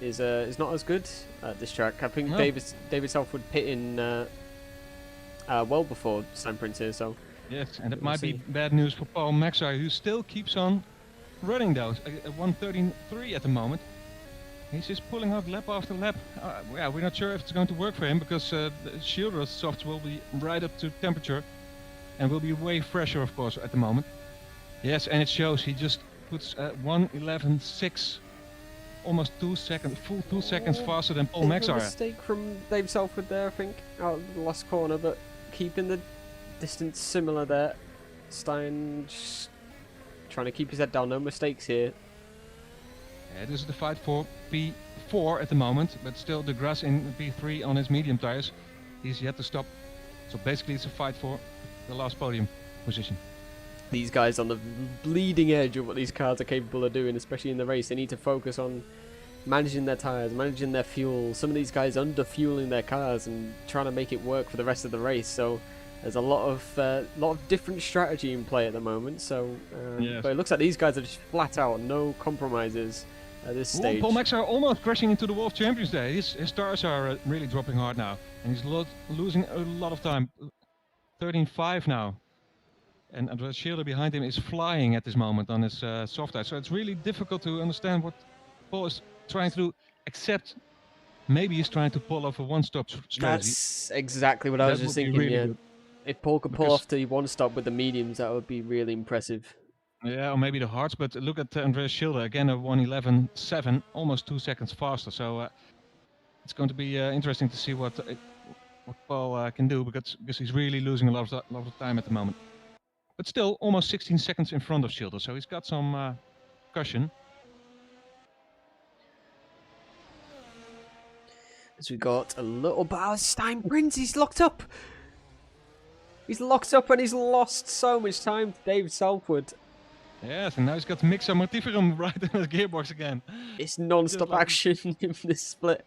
is not as good at this track. I think No. David Salford pitting well before Stein Prince here. So Yes, and it We'll might see. be bad news for Paul Maxar, who still keeps on running those. 1:13.3 at the moment. He's just pulling out lap after lap. Yeah, we're not sure if it's going to work for him because the Schilder's softs will be right up to temperature and will be way fresher, of course, at the moment. Yes, and it shows. He just puts 1:11.6, almost 2 seconds, full 2 seconds faster than Paul Bit of a Maxar. mistake from Dave Salford there, I think, out of the last corner, but keeping the distance similar there. Stein just trying to keep his head down, no mistakes here. Yeah, this is the fight for P4 at the moment, but still De Grasse in P3 on his medium tires. He's yet to stop. So basically it's a fight for the last podium position. These guys on the bleeding edge of what these cars are capable of doing, especially in the race. They need to focus on managing their tires, managing their fuel. Some of these guys under fueling their cars and trying to make it work for the rest of the race. So there's a lot of different strategy in play at the moment. So, Yes. but it looks like these guys are just flat out, no compromises at this stage. Paul Maxar almost crashing into the World Champions Day. His tires are really dropping hard now, and he's losing a lot of time. 13.5 now. And Andreas Schilder behind him is flying at this moment on his soft tire. So it's really difficult to understand what Paul is trying to do, except maybe he's trying to pull off a one-stop strategy. That's exactly what I was That just would be thinking. really Yeah, good. if Paul could pull Because- off the one stop with the mediums, that would be really impressive. Yeah, or maybe the hards, but look at Andreas Schilder, again a 1:11.7, almost 2 seconds faster. So it's going to be interesting to see what Paul can do, because he's really losing a lot of time at the moment. But still, almost 16 seconds in front of Schilder, so he's got some cushion. As we got a little bit Stein Prince, he's locked up. He's locked up and he's lost so much time to Dave Southwood. Yes, and now he's got Mixa Mortiferum right in his gearbox again. It's non-stop like- action in this split.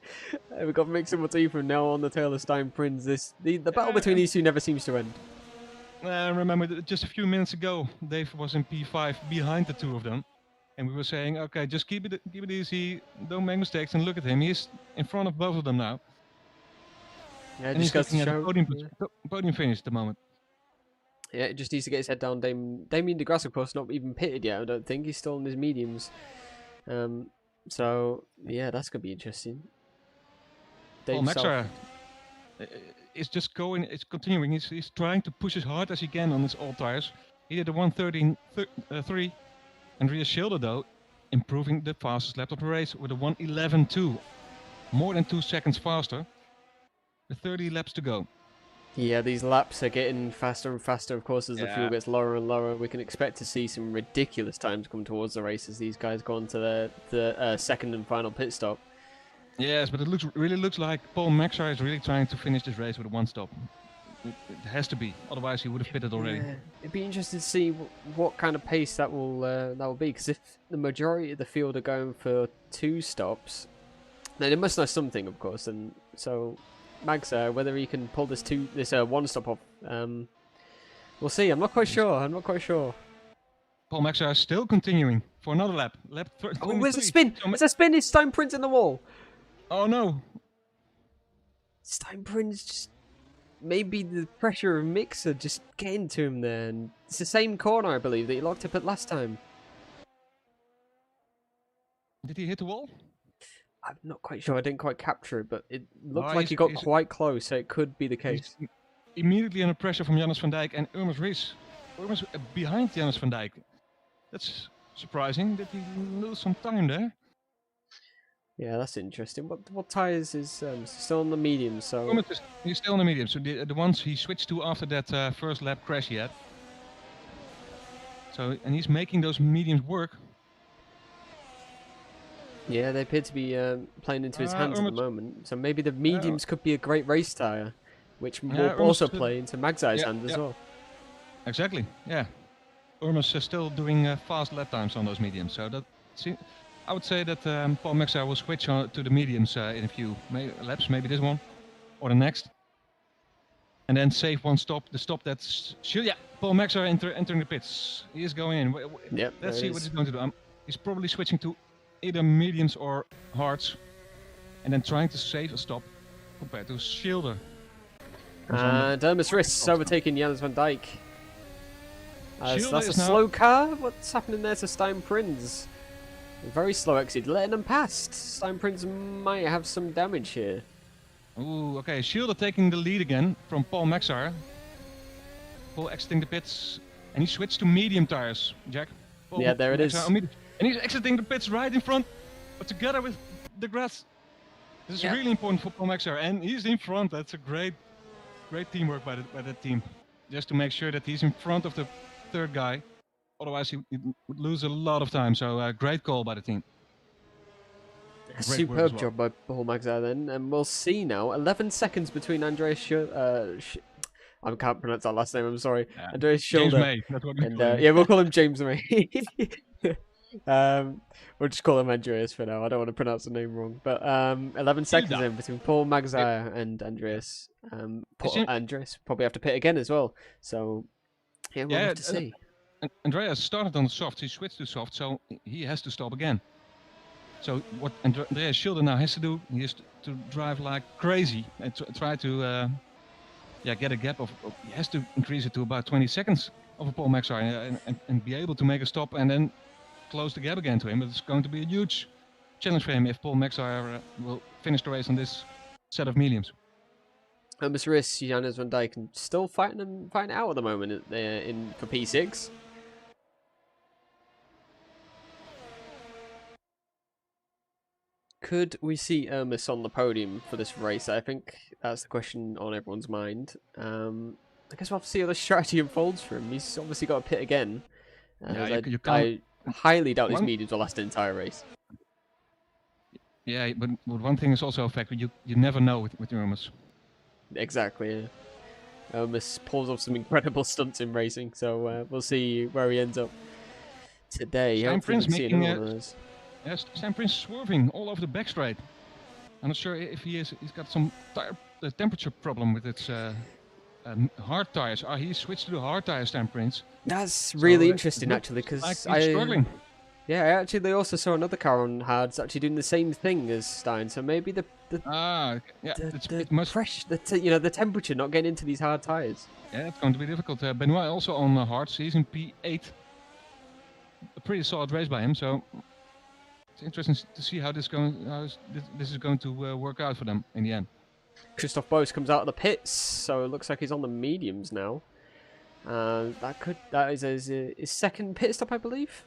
We've got Mixer Motifa now on the tail of Stein Prince. The battle between these two never seems to end. Remember, just a few minutes ago, Dave was in P5 behind the two of them. And we were saying, okay, just keep it easy, don't make mistakes, and look at him. He's in front of both of them now. Yeah, it And he's just goes to looking at the show. podium finish at the moment. Yeah, it just needs to get his head down. Damien DeGrasse, of course, not even pitted yet, I don't think. He's still in his mediums. So, yeah, that's going to be interesting. Paul Dave South- Maxar is just going, it's continuing. He's trying to push as hard as he can on his old tires. He did a 1:13.3. Andreas Schilder, though, improving the fastest lap of the race with a 1:11.2. More than 2 seconds faster. With 30 laps to go. Yeah, these laps are getting faster and faster, of course, as the fuel Yeah. gets lower and lower. We can expect to see some ridiculous times come towards the race as these guys go on to the second and final pit stop. Yes, but it really looks like Paul Maxar is really trying to finish this race with a one stop. It has to be, otherwise he would have pitted already. Yeah, it'd be interesting to see what kind of pace that will be, because if the majority of the field are going for 2 stops, then it must know something, of course, and so Magsar, whether he can pull this one stop off, we'll see. I'm not quite sure. Paul Maxar is still continuing for another lap. Lap Oh, where's the 23. spin? So Where's the spin? Is Stein Prince in the wall? Oh no! Stein Prince just... Maybe the pressure of Mixer just getting to him there. And it's the same corner, I believe, that he locked up at last time. Did he hit the wall? I'm not quite sure. I didn't quite capture it, but it looked Oh, like he's- he got he's- quite close, so it could be the case. He's immediately under pressure from Janus van Dijk and Urmas Ries. Urmas behind Janus van Dijk. That's surprising. Did he lose some time there? Yeah, that's interesting. What tyres is still on the medium? So Urmas he's still in the medium, so the ones he switched to after that first lap crash he had. So, and he's making those mediums work. yeah, they appear to be playing into his hands at the Urmas- moment. So maybe the mediums could be a great race tyre, which will Urmas also could- play into Magsai's Yeah, hand as yeah. well. Exactly, yeah. Urmas is still doing fast lap times on those mediums, so that I would say that Paul Maxar will switch on to the mediums in a few laps, maybe this one or the next, and then save one stop. The stop that's Paul Maxar entering the pits. He is going in. Yep, Let's there see it what is. he's going to do. He's probably switching to either mediums or hards, and then trying to save a stop compared to Schilder. And Urmas Ries overtaking Janus van Dijk. Schilder That's a is now- slow car. What's happening there to Stein Prinz? Very slow exit, letting them past. Steinprinz might have some damage here. Ooh, okay. Schilder taking the lead again from Paul Maxar. Paul exiting the pits, and he switched to medium tires, Jack. Paul Yeah, there it Maxar is. on medium. And he's exiting the pits right in front, but together with De Grasse. This is Yeah. really important for Paul Maxar, and he's in front. That's a great teamwork by that team, just to make sure that he's in front of the third guy. Otherwise, he would lose a lot of time. So, great call by the team. Great work as Superb well. job by Paul Magzar then, and we'll see now. 11 seconds between Andreas I can't pronounce that last name, I'm sorry. Yeah. Andreas James Schilder. May, that's what we And call him. yeah, we'll call him James May. We'll just call him Andreas for now. I don't want to pronounce the name wrong. But 11 seconds Hilda. in between Paul Magzar and Andreas. Assume- Andreas probably have to pit again as well. So yeah, we'll Yeah, have to see. Andreas started on the soft, he switched to soft, so he has to stop again. So what Andreas Schilder now has to do, he has to drive like crazy and try to get a gap he has to increase it to about 20 seconds of a Paul Maxar and be able to make a stop and then close the gap again to him. But it's going to be a huge challenge for him if Paul Maxar will finish the race on this set of mediums. Mr. Riss, Johannes van Dijk, still fighting out at the moment for P6. Could we see Ermis on the podium for this race? I think that's the question on everyone's mind. I guess we'll have to see how the strategy unfolds for him. He's obviously got to pit again. Yeah, you can't- I highly doubt his One- mediums will last the entire race. Yeah, but one thing is also a fact, you never know with Urmus. Exactly. Yeah. Ermis pulls off some incredible stunts in racing, so we'll see where he ends up today. Stijn Hopefully we Prins can see making another one of those. Yes, Sam Prince swerving all over the back straight. I'm not sure if he's got some temperature problem with its hard tires. He switched to the hard tires, Sam Prince. That's really So, interesting, it actually, looks because like he's struggling. Yeah, I actually also saw another car on hards actually doing the same thing as Stein. So maybe the It must. the temperature not getting into these hard tires. Yeah, it's going to be difficult. Benoit also on hards. He's in P8. A pretty solid race by him. So it's interesting to see how this is going to work out for them in the end. Christoph Boos comes out of the pits, so it looks like he's on the mediums now. That is his second pit stop, I believe.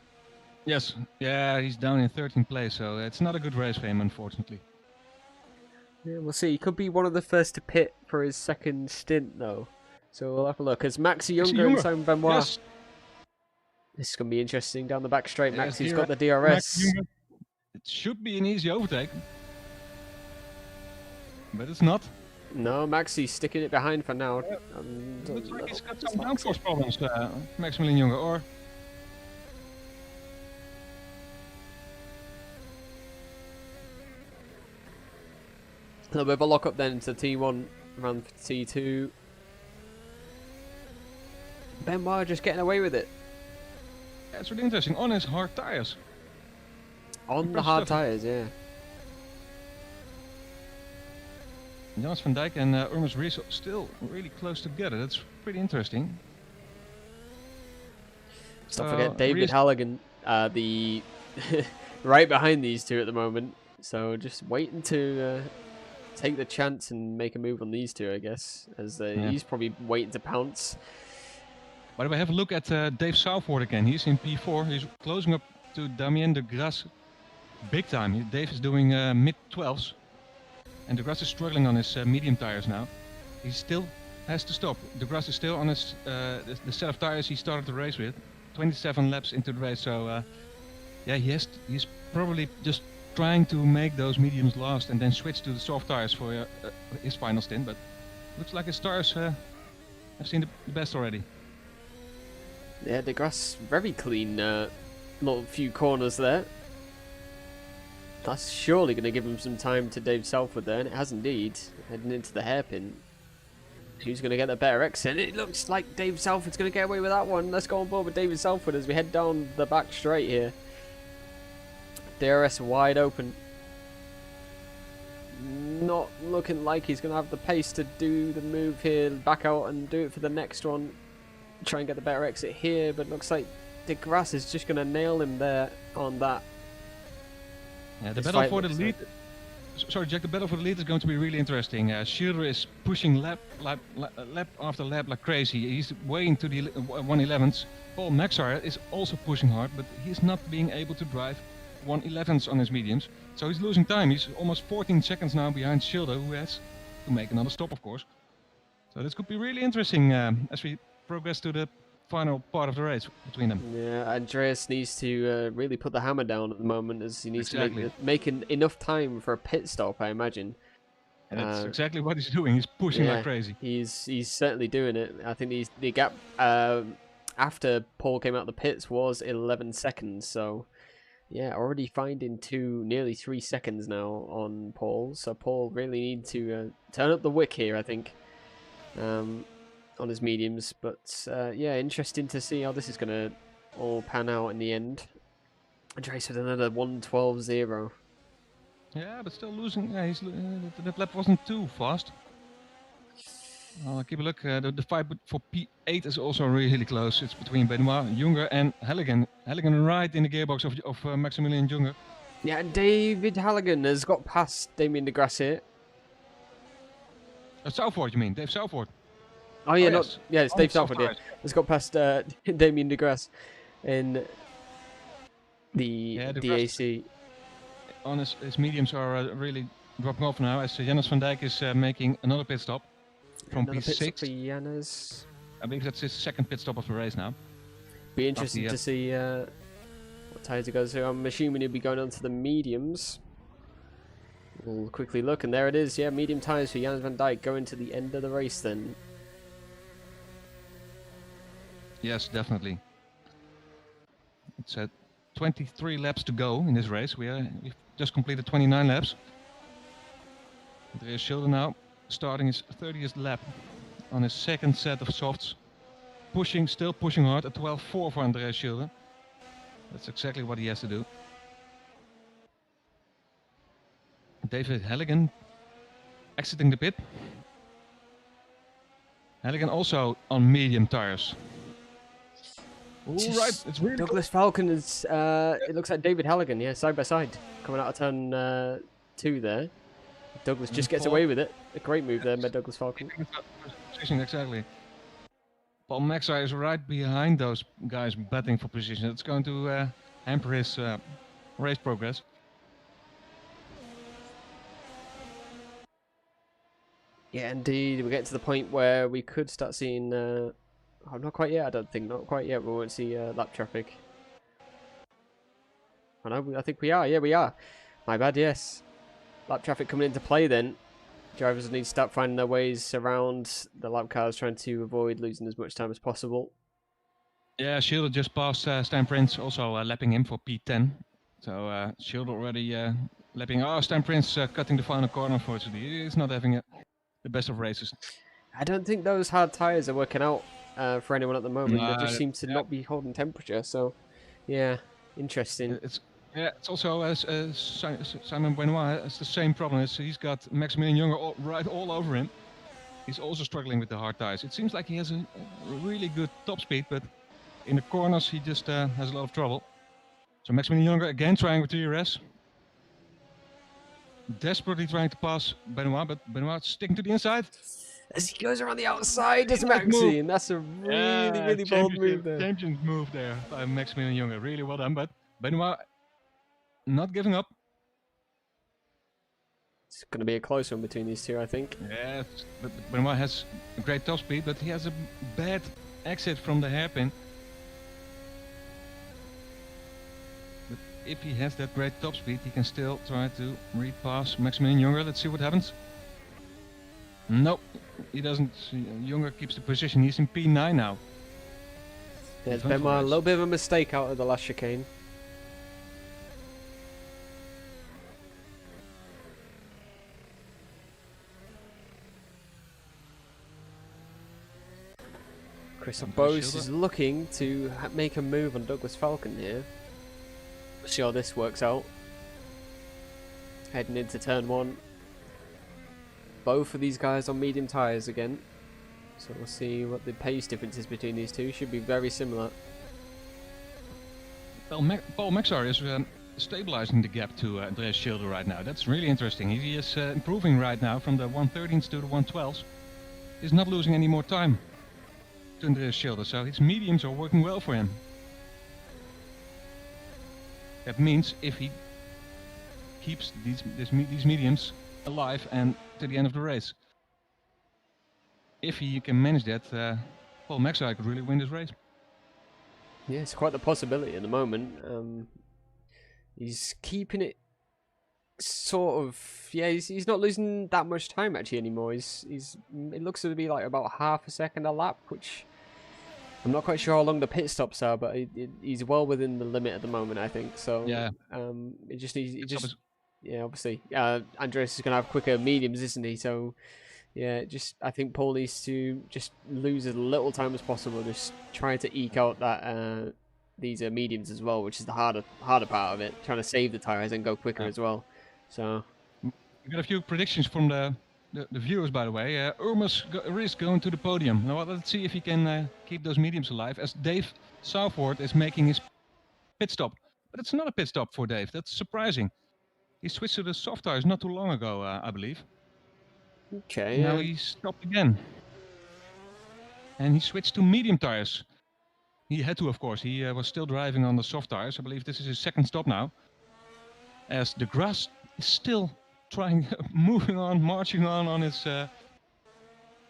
Yes. Yeah, he's down in 13th place, so it's not a good race for him, unfortunately. Yeah, we'll see. He could be one of the first to pit for his second stint, though. So we'll have a look. As Maxi Younger and Simon Benoit. Yes. This is going to be interesting down the back straight. Yes, Maxi's got the DRS. Max Younger. It should be an easy overtake. But it's not. No, Maxi's sticking it behind for now. Looks like he's got some downforce problems, Maximilian Younger. Or A little bit of a lock up then to T1, around T2. Benoit just getting away with it. yeah, it's really interesting. On his hard tires. On the Impressive hard stuff. tyres, yeah. Jonas van Dijk and Urmas Ries still really close together. That's pretty interesting. Let's not forget David Ries- Halligan, the right behind these two at the moment. So just waiting to take the chance and make a move on these two, I guess. As Yeah. he's probably waiting to pounce. By the way, have a look at Dave Southward again. He's in P4. He's closing up to Damien de Grasse big time. Dave is doing mid-12s. And de Grasse is struggling on his medium tires now. He still has to stop. De Grasse is still on his the set of tires he started the race with. 27 laps into the race. So yeah, he's probably just trying to make those mediums last and then switch to the soft tires for his final stint. But looks like his tires have seen the best already. Yeah, De Grasse, very clean little few corners there. That's surely going to give him some time to Dave Southwood there, and it has indeed, heading into the hairpin. Who's going to get the better exit? It looks like Dave Southwood's going to get away with that one. Let's go on board with David Southwood as we head down the back straight here. DRS wide open. Not looking like he's going to have the pace to do the move here, back out and do it for the next one. Try and get the better exit here, but looks like De Grasse is just going to nail him there on that Yeah, the This battle fight for the looks lead. Sorry, Jack. The battle for the lead is going to be really interesting. Schilder is pushing lap after lap like crazy. He's way into the 111s. Paul Maxar is also pushing hard, but he's not being able to drive 111s on his mediums. So he's losing time. He's almost 14 seconds now behind Schilder, who has to make another stop, of course. So this could be really interesting as we progress to the final part of the race between them. Yeah, Andreas needs to really put the hammer down at the moment, as he needs Exactly. to make enough time for a pit stop, I imagine. And that's exactly what he's doing. He's pushing like crazy. He's certainly doing it. I think the gap after Paul came out of the pits was 11 seconds. So yeah, already finding nearly 3 seconds now on Paul. So Paul really need to turn up the wick here, I think, on his mediums. But yeah, interesting to see how this is going to all pan out in the end. Andreas with another 1:12.0. Yeah, but still losing. Yeah, that lap wasn't too fast. I'll keep a look. The fight for P8 is also really close. It's between Benoit, Junger, and Halligan. Halligan right in the gearbox of Maximilian Junger. Yeah, David Halligan has got past Damien de Grasse here. Southward, you mean? Dave Southward. Oh yeah, yes. It's Dave Southward. Yeah, has got past Damien de Grasse in the DAC. On his mediums are really dropping off now, as Jannes van Dijk is making another pit stop from Another P6. pit stop for Jannes. I believe that's his second pit stop of the race now. Be interesting to see what tyres he goes. So I'm assuming he'll be going on to the mediums. We'll quickly look, and there it is. Yeah, medium tyres for Jannes van Dijk going to the end of the race then. Yes, definitely. It's 23 laps to go in this race. We've just completed 29 laps. Andreas Schilder now starting his 30th lap on his second set of softs. Still pushing hard at 12.4 for Andreas Schilder. That's exactly what he has to do. David Halligan exiting the pit. Halligan also on medium tires. Right, it's really Douglas Falcon is. It looks like David Halligan, yeah, side by side, coming out of turn 2 there. Douglas just gets away with it. A great move there by Douglas Falcon. Exactly. Paul Maxar is right behind those guys battling for position. It's going to hamper his race progress. Yeah, indeed. We're getting to the point where we could start seeing. I'm not quite yet. I don't think not quite yet. We won't see lap traffic. I think we are. Yeah, we are. My bad. Yes. Lap traffic coming into play then. Drivers need to start finding their ways around the lap cars, trying to avoid losing as much time as possible. Yeah, Schilder just passed Stijn Prins, also lapping him for P10. So Schilder already lapping. Oh, Stijn Prins cutting the final corner, unfortunately. He's not having the best of races. I don't think those hard tyres are working out for anyone at the moment. No, They just seem to not be holding temperature. So, yeah, interesting. It's also as Simon Benoit has the same problem. He's got Maximilian Junger right all over him. He's also struggling with the hard tires. It seems like he has a really good top speed, but in the corners he just has a lot of trouble. So Maximilian Junger again trying with DRS. Desperately trying to pass Benoit, but Benoit sticking to the inside. As he goes around the outside, does Maxi, and that's a really bold move there. Champion move there by Maximilian Junger. Really well done, but Benoit not giving up. It's going to be a close one between these two, I think. Yes, but Benoit has a great top speed, but he has a bad exit from the hairpin. But if he has that great top speed, he can still try to repass Maximilian Junger. Let's see what happens. Nope, he doesn't. Junger keeps the position. He's in P9 now. Yeah, it's been a little bit of a mistake out of the last chicane. Chris Bose is looking to make a move on Douglas Falcon here. We'll see how this works out. Heading into turn 1. Both of these guys on medium tyres again. So we'll see what the pace difference is between these two. Should be very similar. Paul Maxar is stabilizing the gap to Andreas Schilder right now. That's really interesting. He is improving right now from the 113s to the 112s. He's not losing any more time to Andreas Schilder, so his mediums are working well for him. That means if he keeps these mediums alive and to the end of the race, if he can manage that, Paul Maxar could really win this race. Yeah, it's quite the possibility at the moment. He's keeping it sort of, yeah, he's not losing that much time actually anymore. It looks to be like about half a second a lap, which I'm not quite sure how long the pit stops are, but he's well within the limit at the moment, I think. So yeah, it just needs, yeah, obviously, Andreas is gonna have quicker mediums, isn't he? So yeah, I think Paul needs to just lose as little time as possible, just trying to eke out that these mediums as well, which is the harder part of it, trying to save the tires and go quicker as well. So we got a few predictions from the viewers, by the way. Urmas Riss going to the podium. Now let's see if he can keep those mediums alive, as Dave Southward is making his pit stop. But it's not a pit stop for Dave. That's surprising. He switched to the soft tires not too long ago, I believe. Okay. Now he stopped again. And he switched to medium tires. He had to, of course. He was still driving on the soft tires. I believe this is his second stop now. As De Grasse is still trying, moving on, marching on his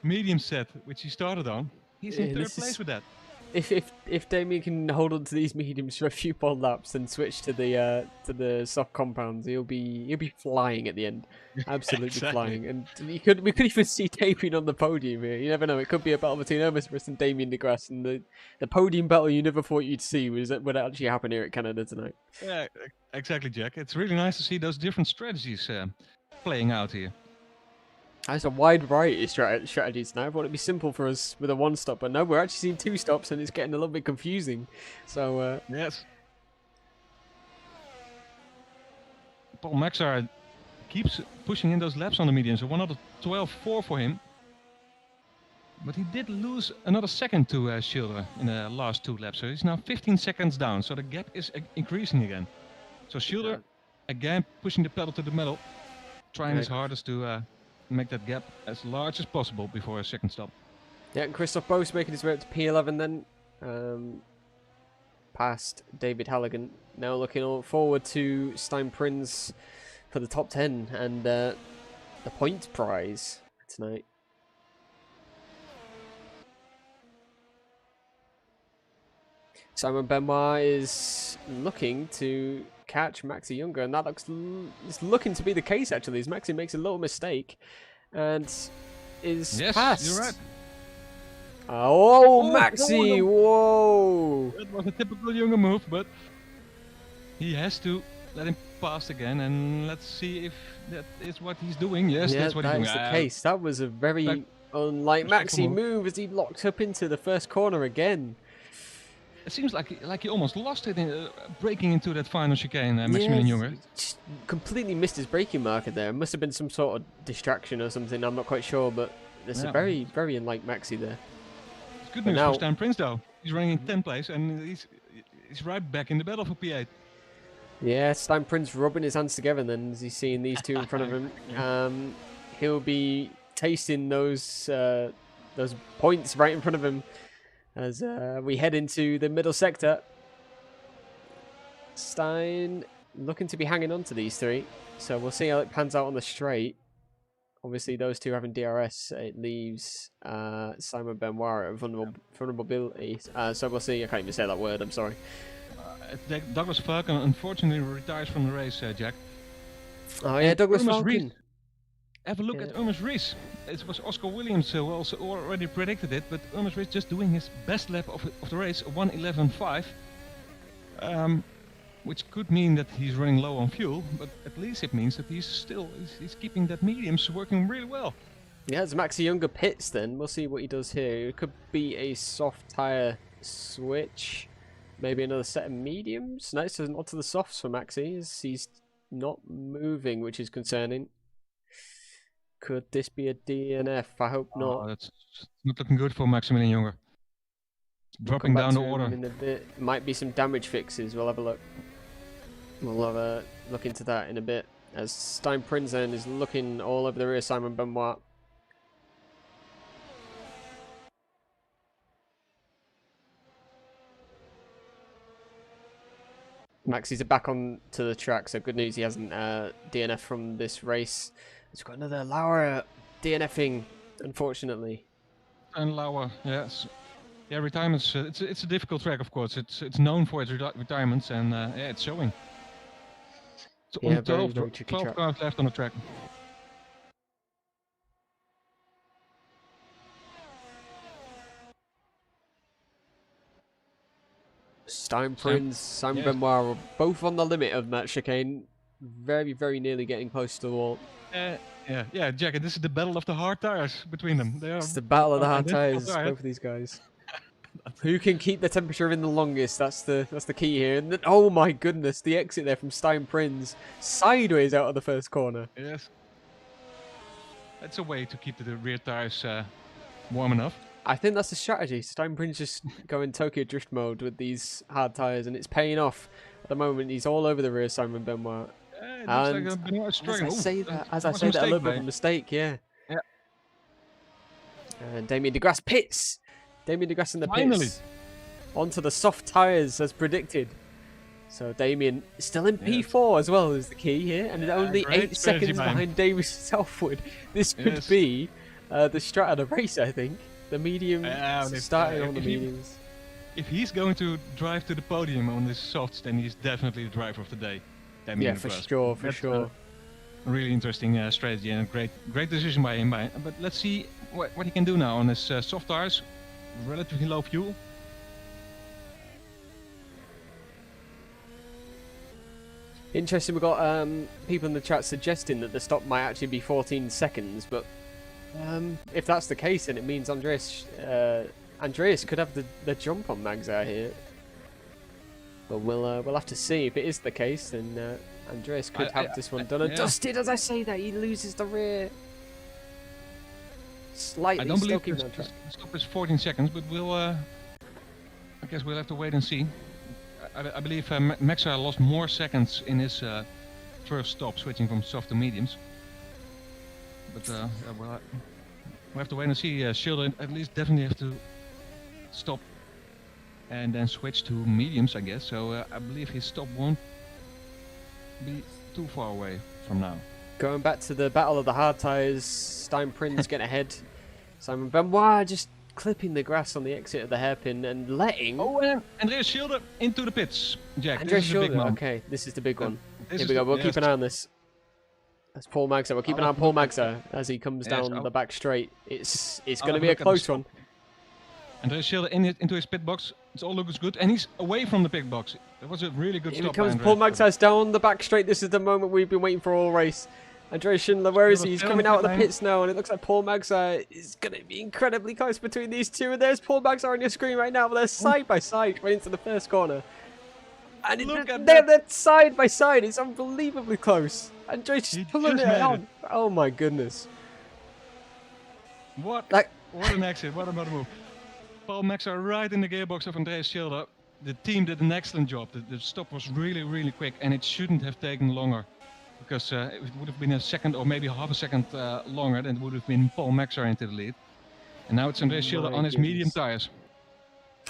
medium set, which he started on. He's in third place with that. If Damien can hold on to these mediums for a few more laps and switch to the soft compounds, he'll be flying at the end, absolutely Exactly. flying. And we could even see Damien on the podium here. You never know; it could be a battle between Urmas Riss and Damien De Grasse, and the podium battle you never thought you'd see would actually happen here at Canada tonight. Yeah, exactly, Jack. It's really nice to see those different strategies playing out here. There's a wide variety of strategies now. I thought it'd be simple for us with a one stop, but no, we're actually seeing two stops, and it's getting a little bit confusing. So yes, Paul Maxar keeps pushing in those laps on the medium. So 1:12.4 for him. But he did lose another second to Schilder in the last two laps. So he's now 15 seconds down. So the gap is increasing again. So Schilder again pushing the pedal to the metal, trying his hardest to make that gap as large as possible before a second stop. yeah, and Christoph Bose making his way up to P11 then, past David Halligan. Now looking forward to Stein Prinz for the top 10 and the point prize tonight. Simon Benoit is looking to catch Maxi Younger, and that is looking to be the case actually, as Maxi makes a little mistake and is passed. You're right. Oh, Maxi! Whoa! That was a typical Younger move, but he has to let him pass again, and let's see if that is what he's doing. Yes, yeah, that's what he's doing. That is the case. That was a very unlike Maxi move as he locked up into the first corner again. It seems like he almost lost it in breaking into that final chicane, Maximilian Younger. Just completely missed his braking marker there. It must have been some sort of distraction or something. I'm not quite sure, but it's a very, very unlike Maxi there. It's good news for Stein Prinz though. He's running in 10th place and he's right back in the battle for P8. Yeah, Stein Prinz rubbing his hands together then as he's seeing these two in front of him. He'll be tasting those points right in front of him as we head into the middle sector. Stein looking to be hanging on to these three, so we'll see how it pans out on the straight. Obviously, those two having DRS, it leaves Simon Benoit at vulnerability. So we'll see. I can't even say that word. I'm sorry. Douglas Falcon unfortunately retires from the race, Jack. Oh yeah, Douglas Falcon. Have a look at Urmas Riss. It was Oscar Williams who also already predicted it, but Urmas Riss just doing his best lap of the race, 1:11.5. Which could mean that he's running low on fuel, but at least it means that he's keeping that mediums working really well. Yeah, as Maxi Younger pits then, we'll see what he does here. It could be a soft tyre switch, maybe another set of mediums. No, so not to the softs for Maxi, as he's not moving, which is concerning. Could this be a DNF? I hope not. That's not looking good for Maximilian Younger. Dropping down the order. In a bit. Might be some damage fixes. We'll have a look. We'll have a look into that in a bit, as Stein Prinzen is looking all over the rear Simon Benoit. Maxis are back on to the track, so good news he hasn't DNF from this race. He's got another Lauer DNFing, unfortunately. And Lauer, yes. Yeah, retirements. It's a difficult track, of course. It's known for its retirements, and yeah, it's showing. It's Yeah, only very, 12, very tricky 12 track. cars left on the track. Stein Prinz, Simon yes. Benoit are both on the limit of that chicane. Very, very nearly getting close to the wall. Yeah, Jack. This is the battle of the hard tires between them. They are It's the battle of the hard identical tires, tires. both of these guys. Who can keep the temperature in the longest? That's the key here. And then, oh my goodness, the exit there from Stein Prinz sideways out of the first corner. Yes. That's a way to keep the rear tires warm enough. I think that's the strategy. Stein Prinz just going Tokyo Drift mode with these hard tires, and it's paying off. At the moment, he's all over the rear Simon Benoit. It And looks like Benoit is As struggling. I Ooh, say that, was a a little bit of a mate. mistake, yeah. Yeah. And Damien DeGrasse pits. Damien DeGrasse in the Finally. pits. Onto the soft tyres as predicted. So Damien still in Yes. P4 as well is the key here, and Yeah, only great 8 strategy, seconds man. behind Davis Southwood. This could Yes. be the strat of the race, I think. The medium starting on the if he- mediums. If he's going to drive to the podium on this softs, then he's definitely the driver of the day. Damien Yeah, for DeGrasse. sure, for That's, sure. A really interesting strategy and a great decision by him. But let's see what he can do now on his soft tires. Relatively low fuel. Interesting, we've got people in the chat suggesting that the stop might actually be 14 seconds, but if that's the case, then it means Andreas could have the jump on Magzar here. But we'll have to see. If it is the case, then Andreas could have this one done. And yeah. Dusted, as I say that, he loses the rear. Slightly I don't believe stoking the that track. stop is 14 seconds, but I guess we'll have to wait and see. I believe Maxar lost more seconds in his first stop, switching from soft to mediums. But yeah, we'll have to wait and see. Schilder at least definitely have to stop and then switch to mediums, I guess. So I believe his stop won't be too far away from now. Going back to the battle of the hard tyres, Stein Prinz getting ahead. Simon Benoit just clipping the grass on the exit of the hairpin and letting... Oh, and Andreas Schilder into the pits. Jack, Andreas this is a big Schilder, moment. okay, this is the big one. This Here is we go, the- we'll yes. keep an eye on this. That's Paul Magzar, we're keeping an eye on Paul Magzar as he comes Yes, down I'll- the back straight. It's I'll going to have be a a look at the close stop. one. Andreas Schilder into his pit box. It all looks good, and he's away from the pit box. That was a really good Here stop. comes by Paul Andreas Schilder. Magzar down the back straight. This is the moment we've been waiting for all race. Andreas Schindler, where is he? He's Schindler coming down out of the the pit lane. pits now, and it looks like Paul Magzar is going to be incredibly close between these two. And there's Paul Magzar on your screen right now, but they're side by side right into the first corner. And Look at they're side by side. It's unbelievably close. Andreas He just pulling just it made on. it. Oh my goodness. What? Like, What an exit! What another move! Paul Maxar right in the gearbox of Andreas Schilder. The team did an excellent job. The stop was really quick, and it shouldn't have taken longer, because it would have been a second or maybe half a second longer, then it would have been Paul Maxar into the lead. And now it's Andreas Schilder My on his medium goodness. tires.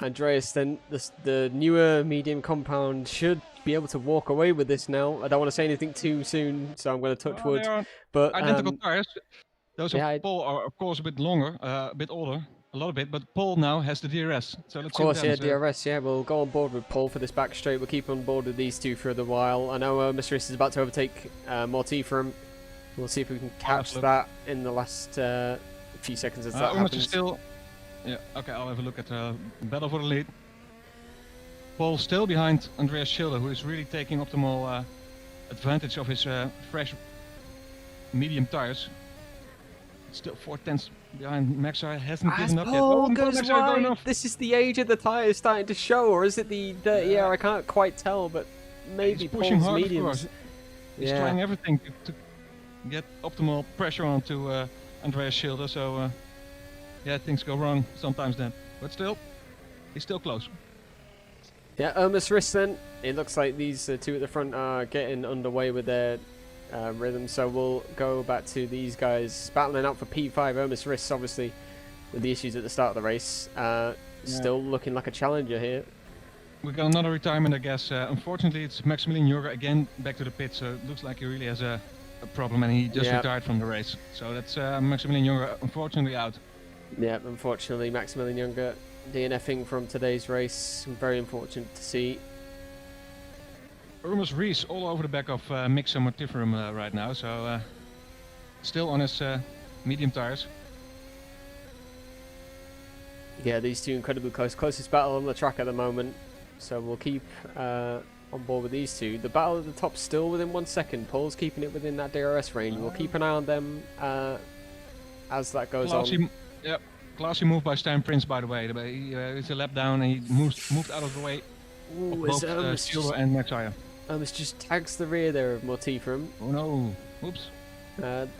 Andreas, then the newer medium compound should be able to walk away with this now. I don't want to say anything too soon, so I'm going to touch Well, wood. they are But identical tires. Those yeah, of Paul are of course a bit longer, a bit older, a lot of it. But Paul now has the DRS. So let's of see what course, yeah, happens. DRS, yeah, we'll go on board with Paul for this back straight. We'll keep on board with these two for a while. I know Mr. Riss is about to overtake Morty from. We'll see if we can catch look. that in the last few seconds as that Ulrich happens. is still. Yeah, okay, I'll have a look at battle for the lead. Paul still behind Andreas Schilder, who is really taking optimal advantage of his fresh medium tires. Still 4/10 behind Maxar, hasn't As given up yet. Paul and goes Maxar going wide, off. this is the age of the tyres starting to show, or is it the dirty air? I can't quite tell, but maybe He's pushing Paul's hard, of mediums. course. He's trying everything to get optimal pressure onto Andreas Schilder. So yeah, things go wrong sometimes then. But still, he's still close. Yeah, Irmis Riss then. It looks like these two at the front are getting underway with their rhythm, so we'll go back to these guys battling out for P5. Irmis Riss, obviously, with the issues at the start of the race. Still looking like a challenger here. We got another retirement, I guess. Unfortunately, it's Maximilian Jorge again back to the pit, so it looks like he really has a problem, and he just retired from the race. So that's Maximilian Jorge, unfortunately, out. Yeah, unfortunately, Maximilian Younger DNFing from today's race. Very unfortunate to see. Urmas Rees all over the back of Mixa Mortiferum right now, so still on his medium tires. Yeah, these two incredibly close. Closest battle on the track at the moment. So we'll keep on board with these two. The battle at the top still within 1 second. Paul's keeping it within that DRS range. We'll keep an eye on them as that goes on. Yep, classy move by Stan Prince, by the way. It's a lap down and he moved out of the way of both Shielder and Maxaya. This just tags the rear there of Mortiferum. Oh no, oops.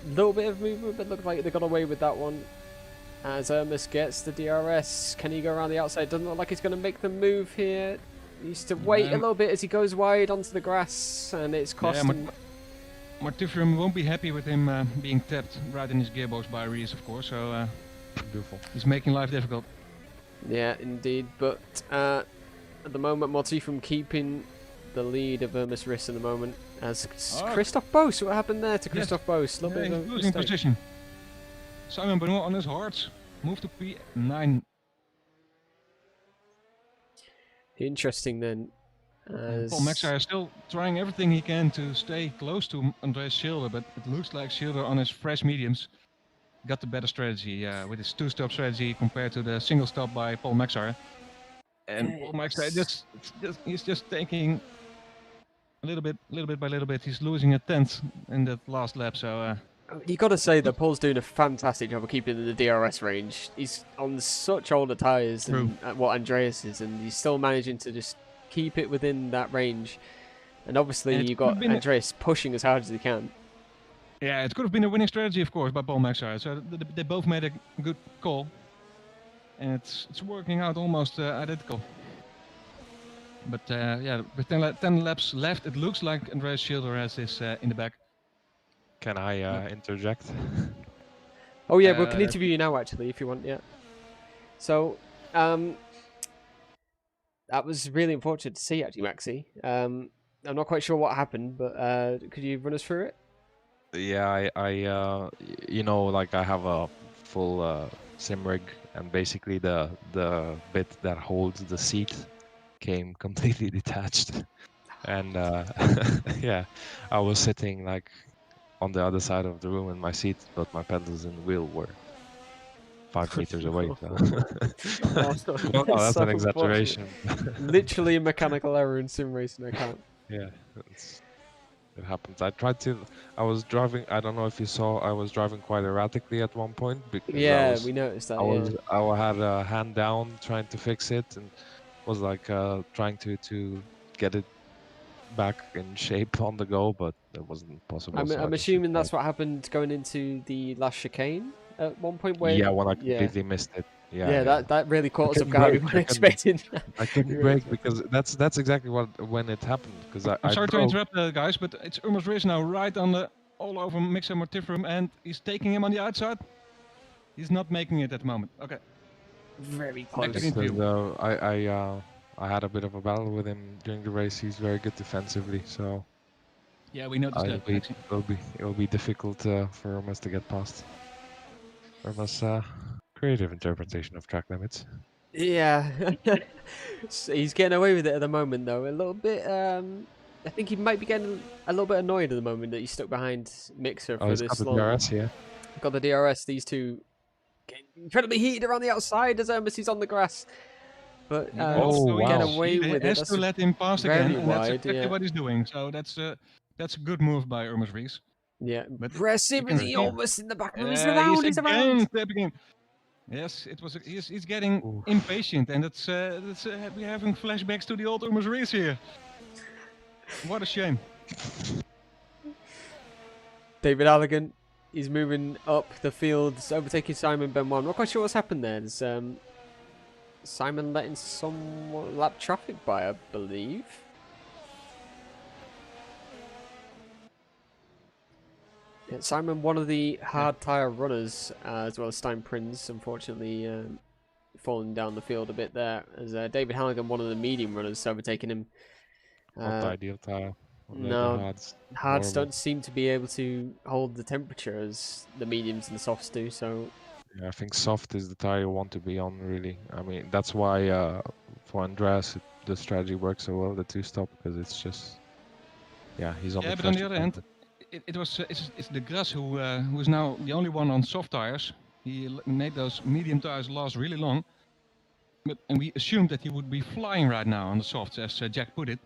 Little bit of movement, but looked like they got away with that one. As Irmis gets the DRS, can he go around the outside? Doesn't look like he's going to make the move here. He needs to wait a little bit as he goes wide onto the grass, and it's costing. Mortiferum won't be happy with him being tapped right in his gearbox by Rees, of course. So Beautiful. He's making life difficult. Yeah, indeed. But at the moment, Mortiferum keeping the lead of Irmis Riss in the moment. As Christoph Bose, what happened there to Christoph Bose? He's losing position. Simon Benoit on his hearts. Move to P9. Interesting then. Paul Maxar is still trying everything he can to stay close to Andreas Schilder, but it looks like Schilder on his fresh mediums got the better strategy with his two-stop strategy compared to the single stop by Paul Maxar. And Paul Maxar he's just taking a little bit by little bit. He's losing a tenth in that last lap. So you got to say that Paul's doing a fantastic job of keeping in the DRS range. He's on such older tyres than what Andreas is, and he's still managing to just keep it within that range. And obviously you've got Andreas pushing as hard as he can. Yeah, it could have been a winning strategy, of course, by Paul Maxar. So they both made a good call, and it's working out almost identical. But yeah, with 10 laps left, it looks like Andreas Schilder has this in the back. Can I interject? Oh yeah, we can interview you now actually if you want. Yeah. So that was really unfortunate to see actually, Maxi. I'm not quite sure what happened, but could you run us through it? Yeah, I you know, like I have a full sim rig, and basically the bit that holds the seat came completely detached, and yeah, I was sitting like on the other side of the room in my seat, but my pedals and wheel were 5 meters away. So. Well, no, that's an exaggeration. Literally a mechanical error in sim racing. I can't. Yeah, it happens. I was driving. I don't know if you saw. I was driving quite erratically at one point. Because we noticed that. I had a hand down trying to fix it, and was like trying to get it back in shape on the go, but it wasn't possible. I'm assuming that's what happened going into the last chicane at one point. Where when I completely missed it. Yeah, that really caught us off guard. We weren't expecting that. I couldn't brake because that's exactly when it happened. Because I'm sorry to interrupt, guys, but it's Urmas Riss now right on the all over Mixa Mortiferum, and he's taking him on the outside. He's not making it at the moment. Okay. Very close. I had a bit of a battle with him during the race. He's very good defensively, so yeah, we noticed that. It'll be difficult for Urmas to get past. Urmas creative interpretation of track limits. Yeah, so he's getting away with it at the moment, though. A little bit. I think he might be getting a little bit annoyed at the moment that he's stuck behind Mixer for this long. Got the DRS, yeah. Got the DRS. These two getting incredibly heated around the outside as Irmis on the grass. But get away with it. He has to let him pass again, and that's wide, exactly what he's doing. So that's a good move by Urmas Riss. Yeah, but impressive. Is he almost in the back? He's around. Yes, it was. He's getting impatient, and we're having flashbacks to the old Urmas Riss here. What a shame. David Allegan, he's moving up the field, overtaking Simon Benoit. I'm not quite sure what's happened there. Simon letting some lap traffic by, I believe. Yeah, Simon, one of the hard tyre runners, as well as Stein Prinz, unfortunately falling down the field a bit there, as David Halligan, one of the medium runners, overtaking him. Not the ideal tire. The No, hards. hards horrible. don't seem to be able to hold the temperature as the mediums and the softs do, so Yeah, I think soft is the tire you want to be on, really. I mean, that's why for Andreas the strategy works so well, the two-stop, because it's just, yeah, he's on Yeah, the but on the pressure other hand, point. it's De Grasse who is now the only one on soft tires. He made those medium tires last really long, and we assumed that he would be flying right now on the softs, as Jack put it.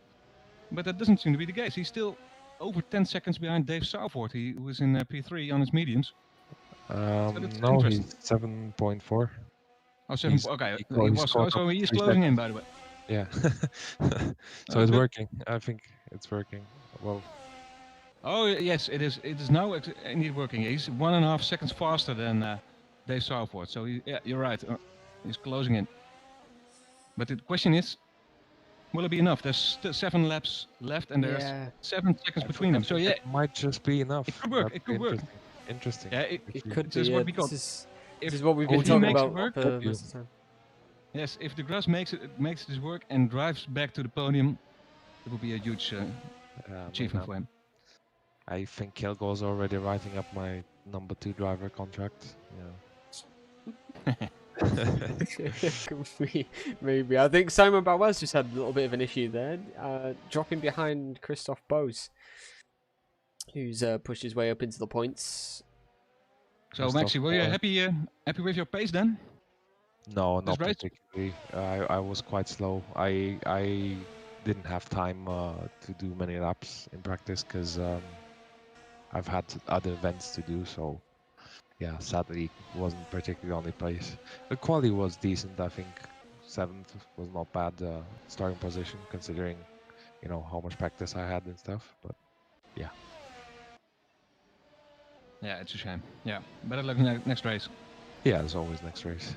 But that doesn't seem to be the case. He's still over 10 seconds behind Dave Southworth, who is in P3 on his mediums. that's No, interesting. he's 7.4. Oh, 7. He's- Okay, he he caught- he was. scored So up he is 3 closing in, seconds. by the way. Yeah. So Oh, it's good. working. I think it's working. Well, Oh yes, it is. It is now indeed working. He's 1.5 seconds faster than Dave Southworth. So yeah, you're right. He's closing in. But the question is, will it be enough? There's still 7 laps left, and there's yeah, 7 seconds between them. So yeah, it might just be enough. it could work. That'd It could be work. Interesting. Yeah, it If could this is be. what we got. This If is what we've if been he talking makes it about work, for most of the time. yes, if De Grasse makes this work and drives back to the podium, it will be a huge achievement for him. I think Kilgore's already writing up my number 2 driver contract. Maybe. I think Simon Bauer's just had a little bit of an issue there, dropping behind Christoph Bose, who's pushed his way up into the points. So Christoph Maxi, were you Bauer. happy with your pace then? No, This not race? particularly. I was quite slow. I didn't have time to do many laps in practice because I've had other events to do. So yeah, sadly, wasn't particularly on the pace. The quality was decent. I think 7th was not bad starting position considering, how much practice I had and stuff. But yeah. Yeah, it's a shame. Yeah, better luck next race. Yeah, there's always next race.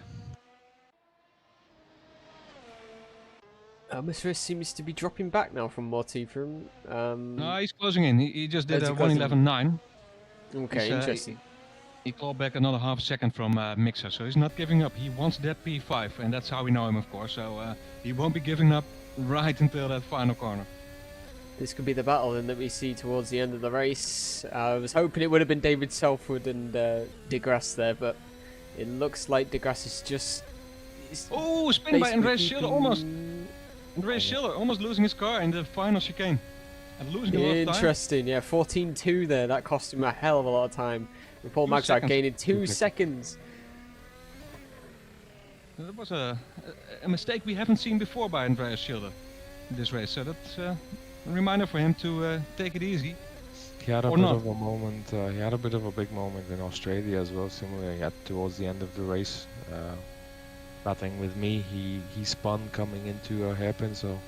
Mr. seems to be dropping back now from Morty from. No, he's closing in. He just did Is a he closing in? 1:11.9. Okay, He's, interesting. He clawed back another half second from Mixer, so he's not giving up. He wants that P5, and that's how we know him, of course. So he won't be giving up right until that final corner. This could be the battle then that we see towards the end of the race. I was hoping it would have been David Southwood and De Grasse there, but it looks like De Grasse is just. Oh, spin by Andreas Schiller, almost. keeping- Andreas Schiller almost losing his car in the final chicane. And losing a lot of time. Interesting, yeah, 14.2 there. That cost him a hell of a lot of time. And Paul 2 Maxart seconds. gaining 2 2 seconds. That was a mistake we haven't seen before by Andreas Schiller in this race. So that's a reminder for him to take it easy. He had a Or bit not. of a moment. He had a bit of a big moment in Australia as well. Similarly, towards the end of the race, nothing with me. He spun coming into a hairpin, so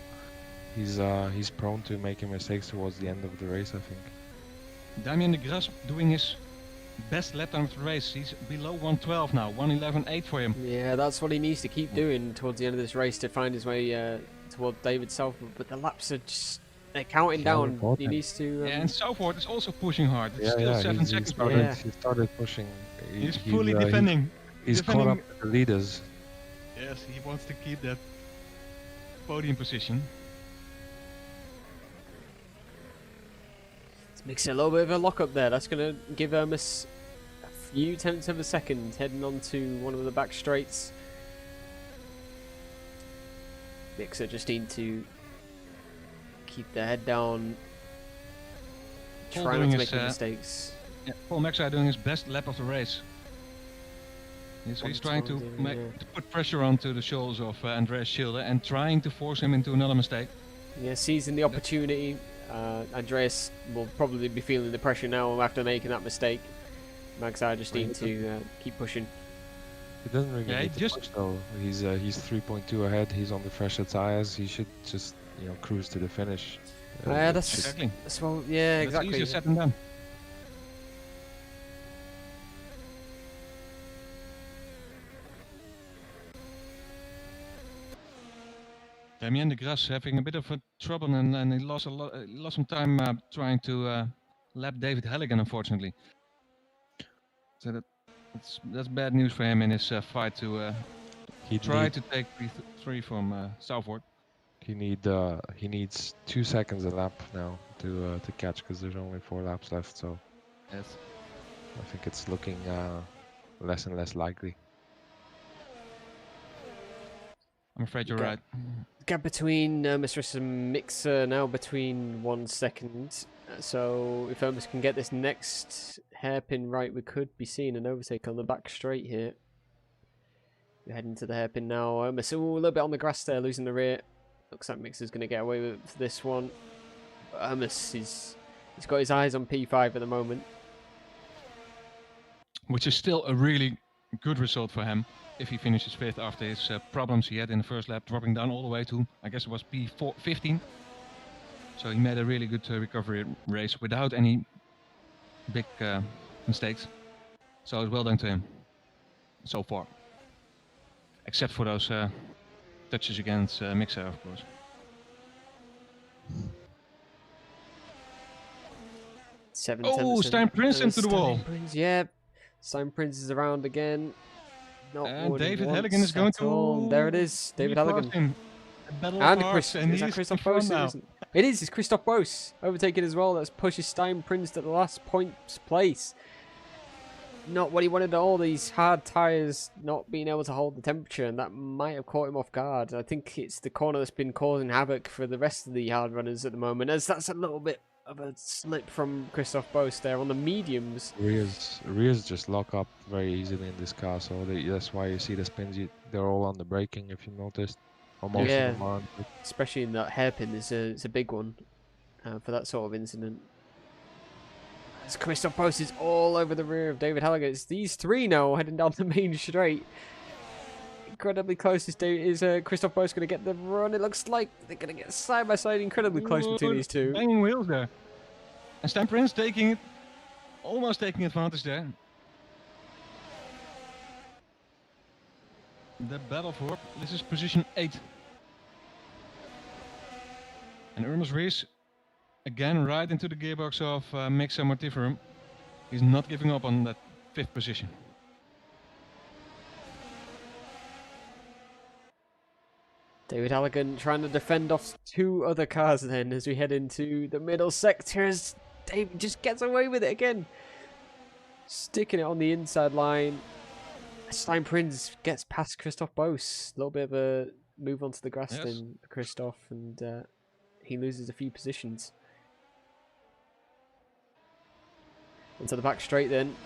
he's prone to making mistakes towards the end of the race. I think. Damien de Grasse doing his best lap time of the race. He's below 112 now, 111.8 for him. Yeah, that's what he needs to keep doing towards the end of this race to find his way toward David Southwood. But the laps are just. They're counting Yeah, down. important. He needs to. Yeah, and Southworth is also pushing hard. It's still 7 seconds behind. Yeah. He started pushing. He's fully defending. He's caught defending- up with the leaders. Yes, he wants to keep that podium position. Let's mix a little bit of a lock up there. That's going to give Hermes a few tenths of a second heading on to one of the back straights. Mixer just need to keep their head down. Paul Try not doing to his, make any mistakes. Yeah, Paul Maxar doing his best lap of the race. He's trying to 112, yeah. to put pressure onto the shoulders of Andreas Schilder and trying to force him into another mistake. Yeah, seizing the opportunity. Andreas will probably be feeling the pressure now after making that mistake. Maxar just need to keep pushing. He doesn't really Yeah, need he to just- push though. He's 3.2 ahead. He's on the fresher tires. He should just cruise to the finish. Yeah, that's Exactly. well, yeah, That's exactly. easier said than done. Damien de Grasse having a bit of a trouble, and he lost lost some time trying to lap David Halligan, unfortunately. So that's bad news for him in his fight to He try need, to take P3 from Southward. he needs 2 seconds a lap now to catch, because there's only 4 laps left. So Yes. I think it's looking less and less likely. I'm afraid you're Okay. right. Gap between Irmis and Mixer now between 1 second. So if Irmis can get this next hairpin right, we could be seeing an overtake on the back straight here. We're heading to the hairpin now. Irmis, ooh, a little bit on the grass there, losing the rear. Looks like Mixer's going to get away with this one. Irmis, he's got his eyes on P5 at the moment. Which is still a really good result for him if he finishes 5th after his problems he had in the first lap, dropping down all the way to, I guess it was P15. So he made a really good recovery race without any big mistakes. So it's well done to him so far. Except for those touches against Mixer, of course. Oh, Stein Prince into the wall. Yeah, Stein Prince is around again. Not And more than David once Halligan is going at all. to. There it is, David Halligan. Him. A battle And of hearts, is that he's Christoph in front Bose? now. It is, it's Christoph Bose overtaking as well. That's pushes Stein Prince to the last points place. Not what he wanted at all, these hard tyres not being able to hold the temperature, and that might have caught him off guard. I think it's the corner that's been causing havoc for the rest of the hard runners at the moment, as that's a little bit of a slip from Christoph Bose there on the mediums. Rears just lock up very easily in this car, so that's why you see the spins. They're all on the braking, if you noticed. Or most Yeah. of them aren't. Especially in that hairpin, it's a big one for that sort of incident. As Christoph Bose is all over the rear of David Halligan. It's these three now heading down the main straight. Incredibly close. Is Christoph Bose going to get the run? It looks like they're going to get side by side. Incredibly close between these two. Banging wheels there. And Stein Prince taking it, almost taking advantage there. The battle for, this is position 8. And Urmas Rees, again right into the gearbox of Mixa Mortiferum. He's not giving up on that 5th position. David Halligan trying to defend off 2 other cars then as we head into the middle sectors. David just gets away with it again. Sticking it on the inside line. Stein Prince gets past Christoph Bose. A little bit of a move onto the grass Yes. then for Christoph, and he loses a few positions. Into the back straight then.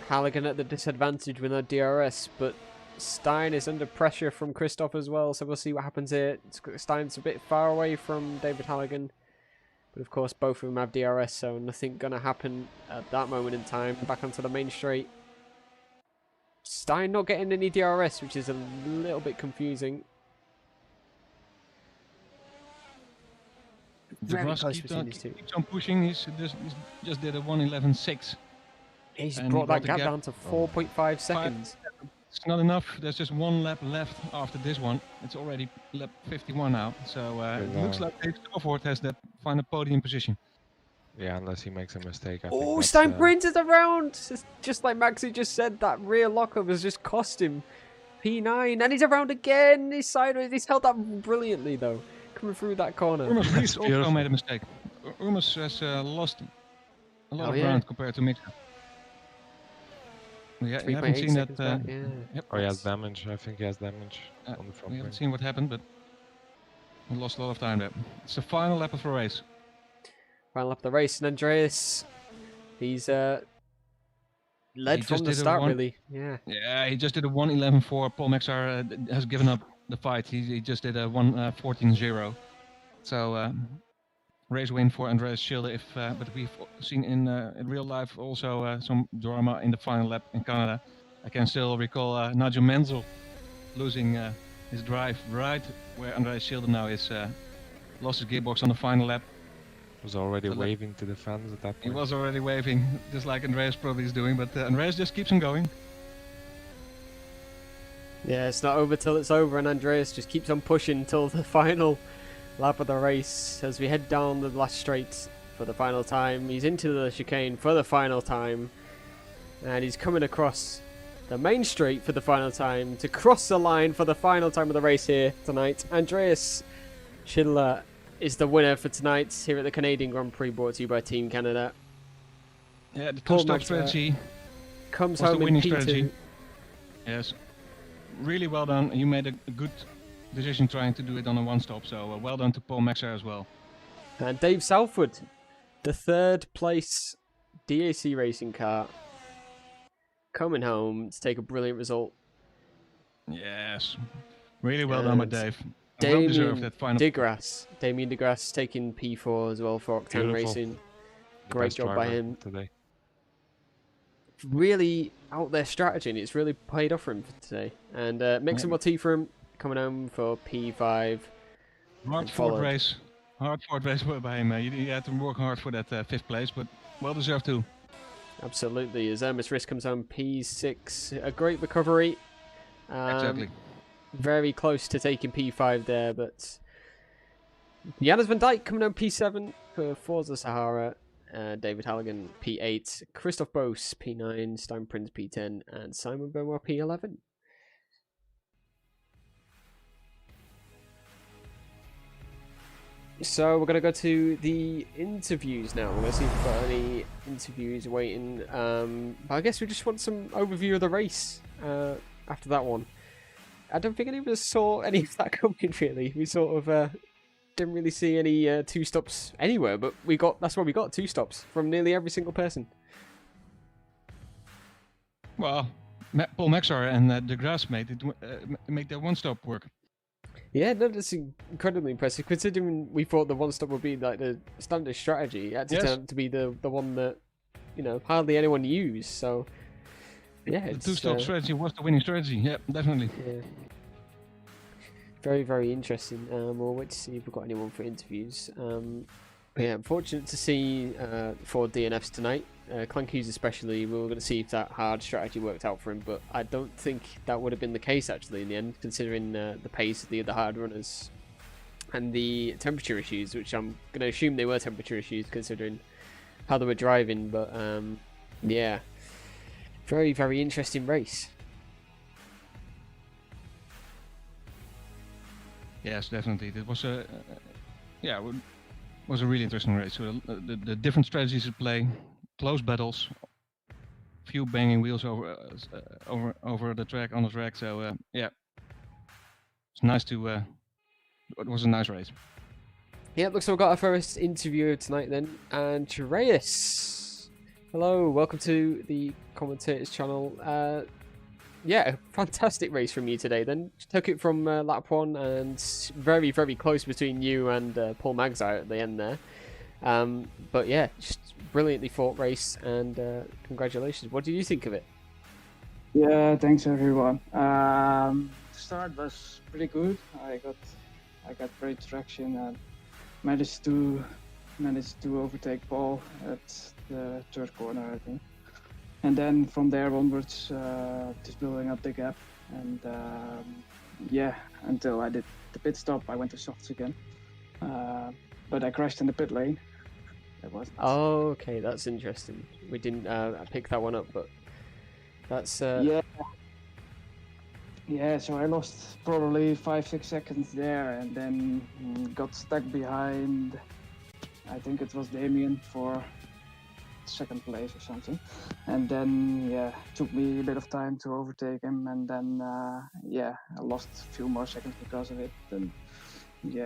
Halligan at the disadvantage with her DRS, but Stein is under pressure from Christoph as well, so we'll see what happens here. Stein's a bit far away from David Halligan, but of course both of them have DRS, so nothing gonna happen at that moment in time. Back onto the main straight. Stein not getting any DRS, which is a little bit confusing. The Very grass close keeps between these two. on pushing. He's just did a 1:11.6. He's and brought he that brought the gap gap- down to 4.5 seconds. It's not enough. There's just 1 lap left after this one. It's already lap 51 now. So it looks like Dave Stafford has that final podium position. Yeah, unless he makes a mistake. I think Oh, that's, Stein Prince is around! It's just like Maxi just said, that rear lockup has just cost him P9, and he's around again. He's sideways. He's held that brilliantly though, coming through that corner. Urmas Rees also beautiful. made a mistake. Urmas has lost a lot Oh, of yeah. ground compared to Mixer. We haven't seen that. Yeah. Yep. Oh, he has damage. I think he has damage Uh, on the front We haven't wing. seen what happened, but we lost a lot of time there. It's the final lap of the race. Final lap of the race, and Andreas, he's led He from just the did a start, one- really. Yeah. Yeah, he just did a 1:11.4. Paul Maxar has given up the fight. He just did a 1:14.0. So race win for Andreas Schilde. But we've seen in real life also some drama in the final lap in Canada. I can still recall Nigel Mansell losing his drive right where Andreas Schilde now is. Lost his gearbox on the final lap. Was already The lap- waving to the fans at that He point. was already waving, just like Andreas probably is doing, but Andreas just keeps on going. Yeah, it's not over till it's over, and Andreas just keeps on pushing till the final lap of the race as we head down the last straight for the final time. He's into the chicane for the final time, and he's coming across the main straight for the final time to cross the line for the final time of the race here tonight. Andreas Schindler is the winner for tonight here at the Canadian Grand Prix, brought to you by Team Canada. Yeah, the Paul two-stop Magza strategy comes was the home in winning P2. strategy. Yes, really well done. You made a good decision trying to do it on a one-stop, so well done to Paul Maxar as well. And Dave Southwood, the third place DAC racing car, coming home to take a brilliant result. Yes, really well done by And Dave. Well deserved Damien that final. Damien DeGrasse taking P4 as well for Octane Beautiful. Racing. The Great best job by driver him. today. Really out there strategy, and it's really paid off for him for today. And Mixon Motifrum coming home for P5. Hard followed. fought race. Hard fought race by him. You had to work hard for that fifth place, but well deserved too. Absolutely, as Hermes Risk comes home P6. A great recovery. Exactly. Very close to taking P5 there, but Janus Van Dijk coming home P7 for Forza Sahara. David Halligan P8, Christoph Bose P9, Stein Prince P10, and Simon Benoit P11. So we're going to go to the interviews now. We're going to see if we've got any interviews waiting. But I guess we just want some overview of the race after that one. I don't think any of us saw any of that coming, really. We sort of didn't really see any two stops anywhere, but that's why we got two stops from nearly every single person. Well, Paul Maxar and DeGrasse made their one-stop work. Yeah, no, that's incredibly impressive, considering we thought the one-stop would be like the standard strategy. It actually turned out to be the one that, hardly anyone used, so yeah. The two-stop strategy was the winning strategy, yeah, definitely. Yeah. Very, very interesting. We'll wait to see if we've got anyone for interviews. Yeah, I'm fortunate to see 4 DNFs tonight. Clank Hughes especially, we were going to see if that hard strategy worked out for him, but I don't think that would have been the case actually in the end, considering the pace of the other hard runners and the temperature issues, which I'm going to assume they were temperature issues considering how they were driving, but yeah, very, very interesting race. Yes, definitely. It was a was a really interesting race. So the different strategies at play, close battles, few banging wheels over the track on the track. So yeah, it's nice to. It was a nice race. Yeah, looks like we've got our first interviewer tonight then, Andreas. Hello, welcome to the Commentators channel. Yeah, fantastic race from you today then. Took it from lap 1 and very, very close between you and Paul Magza at the end there. But yeah, just brilliantly fought race and congratulations. What do you think of it? Yeah, thanks everyone. The start was pretty good. I got great traction and managed to overtake Paul at the third corner, I think. And then from there onwards, just building up the gap. And yeah, until I did the pit stop, I went to softs again. But I crashed in the pit lane. That was. Oh, okay, that's interesting. We didn't pick that one up, but that's. Yeah. Yeah, so I lost probably 5-6 seconds there, and then got stuck behind. I think it was Damien for second place or something, and then yeah, took me a bit of time to overtake him, and then yeah, I lost a few more seconds because of it. And yeah,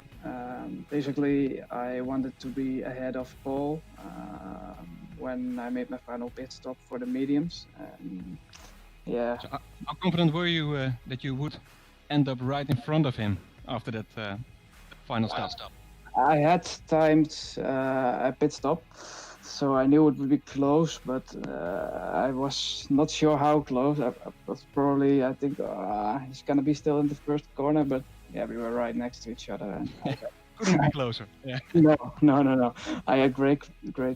basically I wanted to be ahead of Paul when I made my final pit stop for the mediums. And yeah. So how confident were you that you would end up right in front of him after that final stop? I had timed a pit stop, so I knew it would be close, but I was not sure how close. I was probably, I think, he's gonna be still in the first corner, but yeah, we were right next to each other. And couldn't be closer. Yeah. No. I had great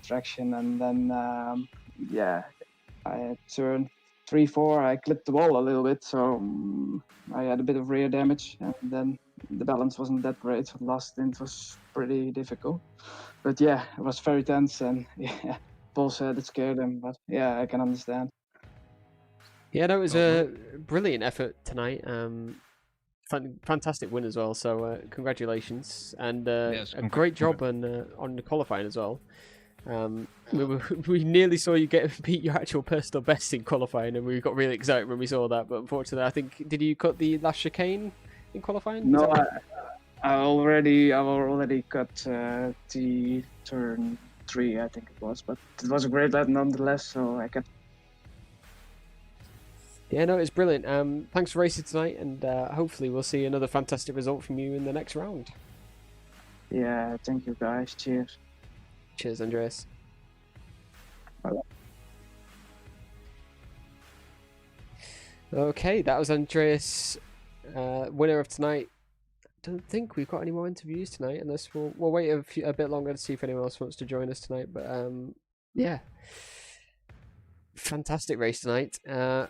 traction, and then yeah, I had turned 3-4, I clipped the wall a little bit, so I had a bit of rear damage, and then the balance wasn't that great. So the last stint was pretty difficult, but yeah, it was very tense, and yeah, Paul said it scared him, but yeah, I can understand. Yeah, no, it was Well, a brilliant effort tonight. Fantastic win as well. So congratulations, and Yes, a great job on the qualifying as well. We nearly saw you beat your actual personal best in qualifying, and we got really excited when we saw that. But unfortunately, I think did you cut the last chicane in qualifying? Is No, that right? I already cut the turn 3, I think it was, but it was a great lap nonetheless. So I kept. Yeah, no, it's brilliant. Thanks for racing tonight, and hopefully we'll see another fantastic result from you in the next round. Yeah, thank you guys. Cheers. Cheers, Andreas. Okay, that was Andreas, winner of tonight. Don't think we've got any more interviews tonight, unless we'll wait a bit longer to see if anyone else wants to join us tonight. But yeah, fantastic race tonight.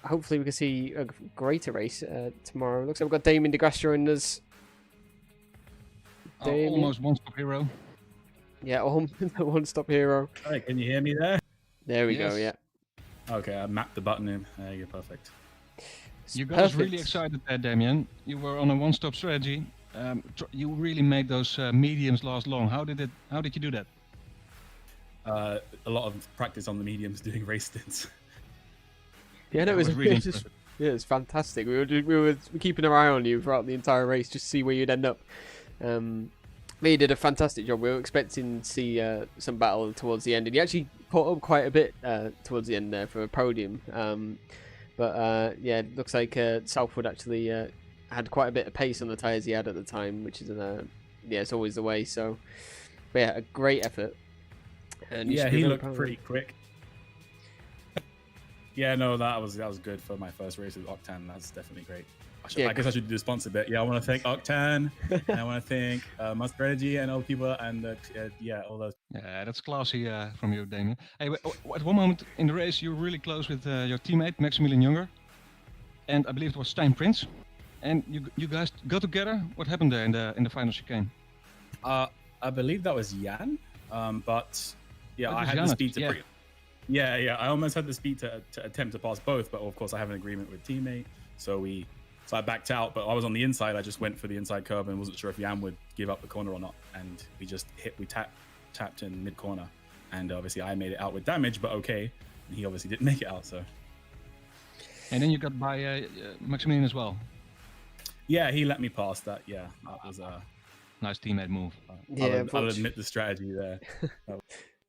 Hopefully we can see a greater race tomorrow. Looks like we've got Damien DeGrasse joining us. Damien? Almost one-stop hero. Yeah, the one-stop hero. Hi, can you hear me there? There we go. Yes. Yeah. Okay, I mapped the button in. There you go, perfect. You guys really Perfect. excited there, Damien. You were on a one-stop strategy. You really made those mediums last long. How did you do that? A lot of practice on the mediums doing race stints. Yeah, no, That it was was really it was- yeah, it was fantastic. We were keeping our eye on you throughout the entire race just to see where you'd end up. You did a fantastic job. We were expecting to see some battle towards the end, and you actually caught up quite a bit towards the end there for a podium. But yeah, it looks like Southwood actually had quite a bit of pace on the tyres he had at the time, which is yeah, it's always the way. So, but yeah, a great effort. And you Yeah, should be he very looked proud of pretty him. quick. Yeah, no, that was good for my first race with Octan. That's definitely great. Yeah, I guess I should do the sponsor bit. Yeah, I want to thank Octan, and I want to thank My Strategy and all the people, and yeah, all those. Yeah, that's classy from you, Damien. Hey, at one moment in the race, you were really close with your teammate Maximilian Younger, and I believe it was Stijn Prins. And you guys got together. What happened there in the final chicane? I believe that was Jan, but yeah, That I was had the Janus, speed to. yeah. Yeah, I almost had the speed to attempt to pass both, but of course I have an agreement with teammate, so I backed out. But I was on the inside. I just went for the inside curb and wasn't sure if Jan would give up the corner or not. And we tapped in mid corner, and obviously I made it out with damage, but okay. And he obviously didn't make it out, so. And then you got by Maximilian as well. Yeah, he let me pass that. Yeah, that was Nice teammate move. Yeah, I'll admit the strategy there.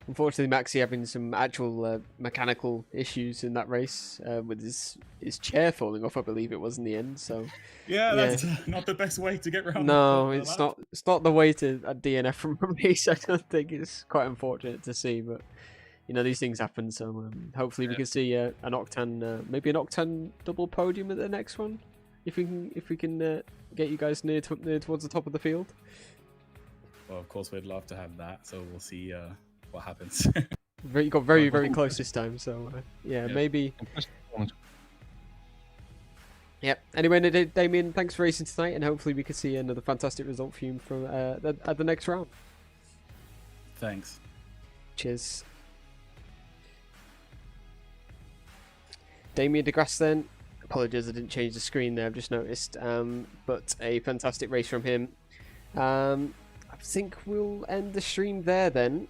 Unfortunately, Maxi having some actual mechanical issues in that race with his chair falling off, I believe it was in the end. So Yeah, that's not the best way to get around. no, it's not the way to a DNF from a race. I don't think it's quite unfortunate to see, but you know these things happen. So hopefully we can see an Octan, maybe an Octan double podium at the next one, if we can get you guys near towards the top of the field. Well, of course we'd love to have that. So we'll see what happens. You got very close this time. So yeah, maybe. Impressive performance. Yep. Anyway, Damien, thanks for racing tonight, and hopefully we can see another fantastic result for you from at the next round. Thanks. Cheers. Damien DeGrasse then. Apologies, I didn't change the screen there, I've just noticed. But a fantastic race from him. I think we'll end the stream there then.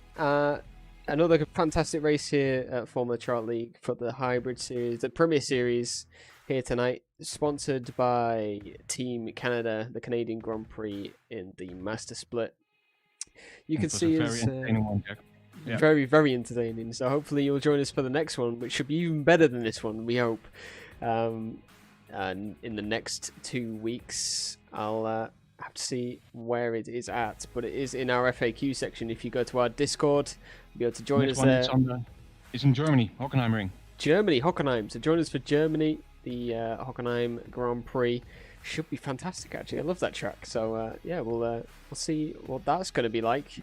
Another fantastic race here at Formula Chart League for the Hybrid Series, the Premier Series here tonight, sponsored by Team Canada, the Canadian Grand Prix in the Master Split. You can It was see a very us entertaining one, Jack. Yeah. very entertaining. So hopefully you'll join us for the next one, which should be even better than this one, we hope. And in the next 2 weeks, I'll have to see where it is at, but it is in our FAQ section. If you go to our Discord, you'll be able to join Next us one there. is in Germany, Hockenheimring. Germany, Hockenheim. So join us for Germany, the Hockenheim Grand Prix. Should be fantastic, actually. I love that track. So yeah, we'll see what that's going to be like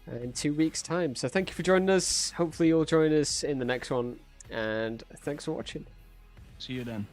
in 2 weeks' time. So thank you for joining us. Hopefully you'll join us in the next one, and thanks for watching. See you then.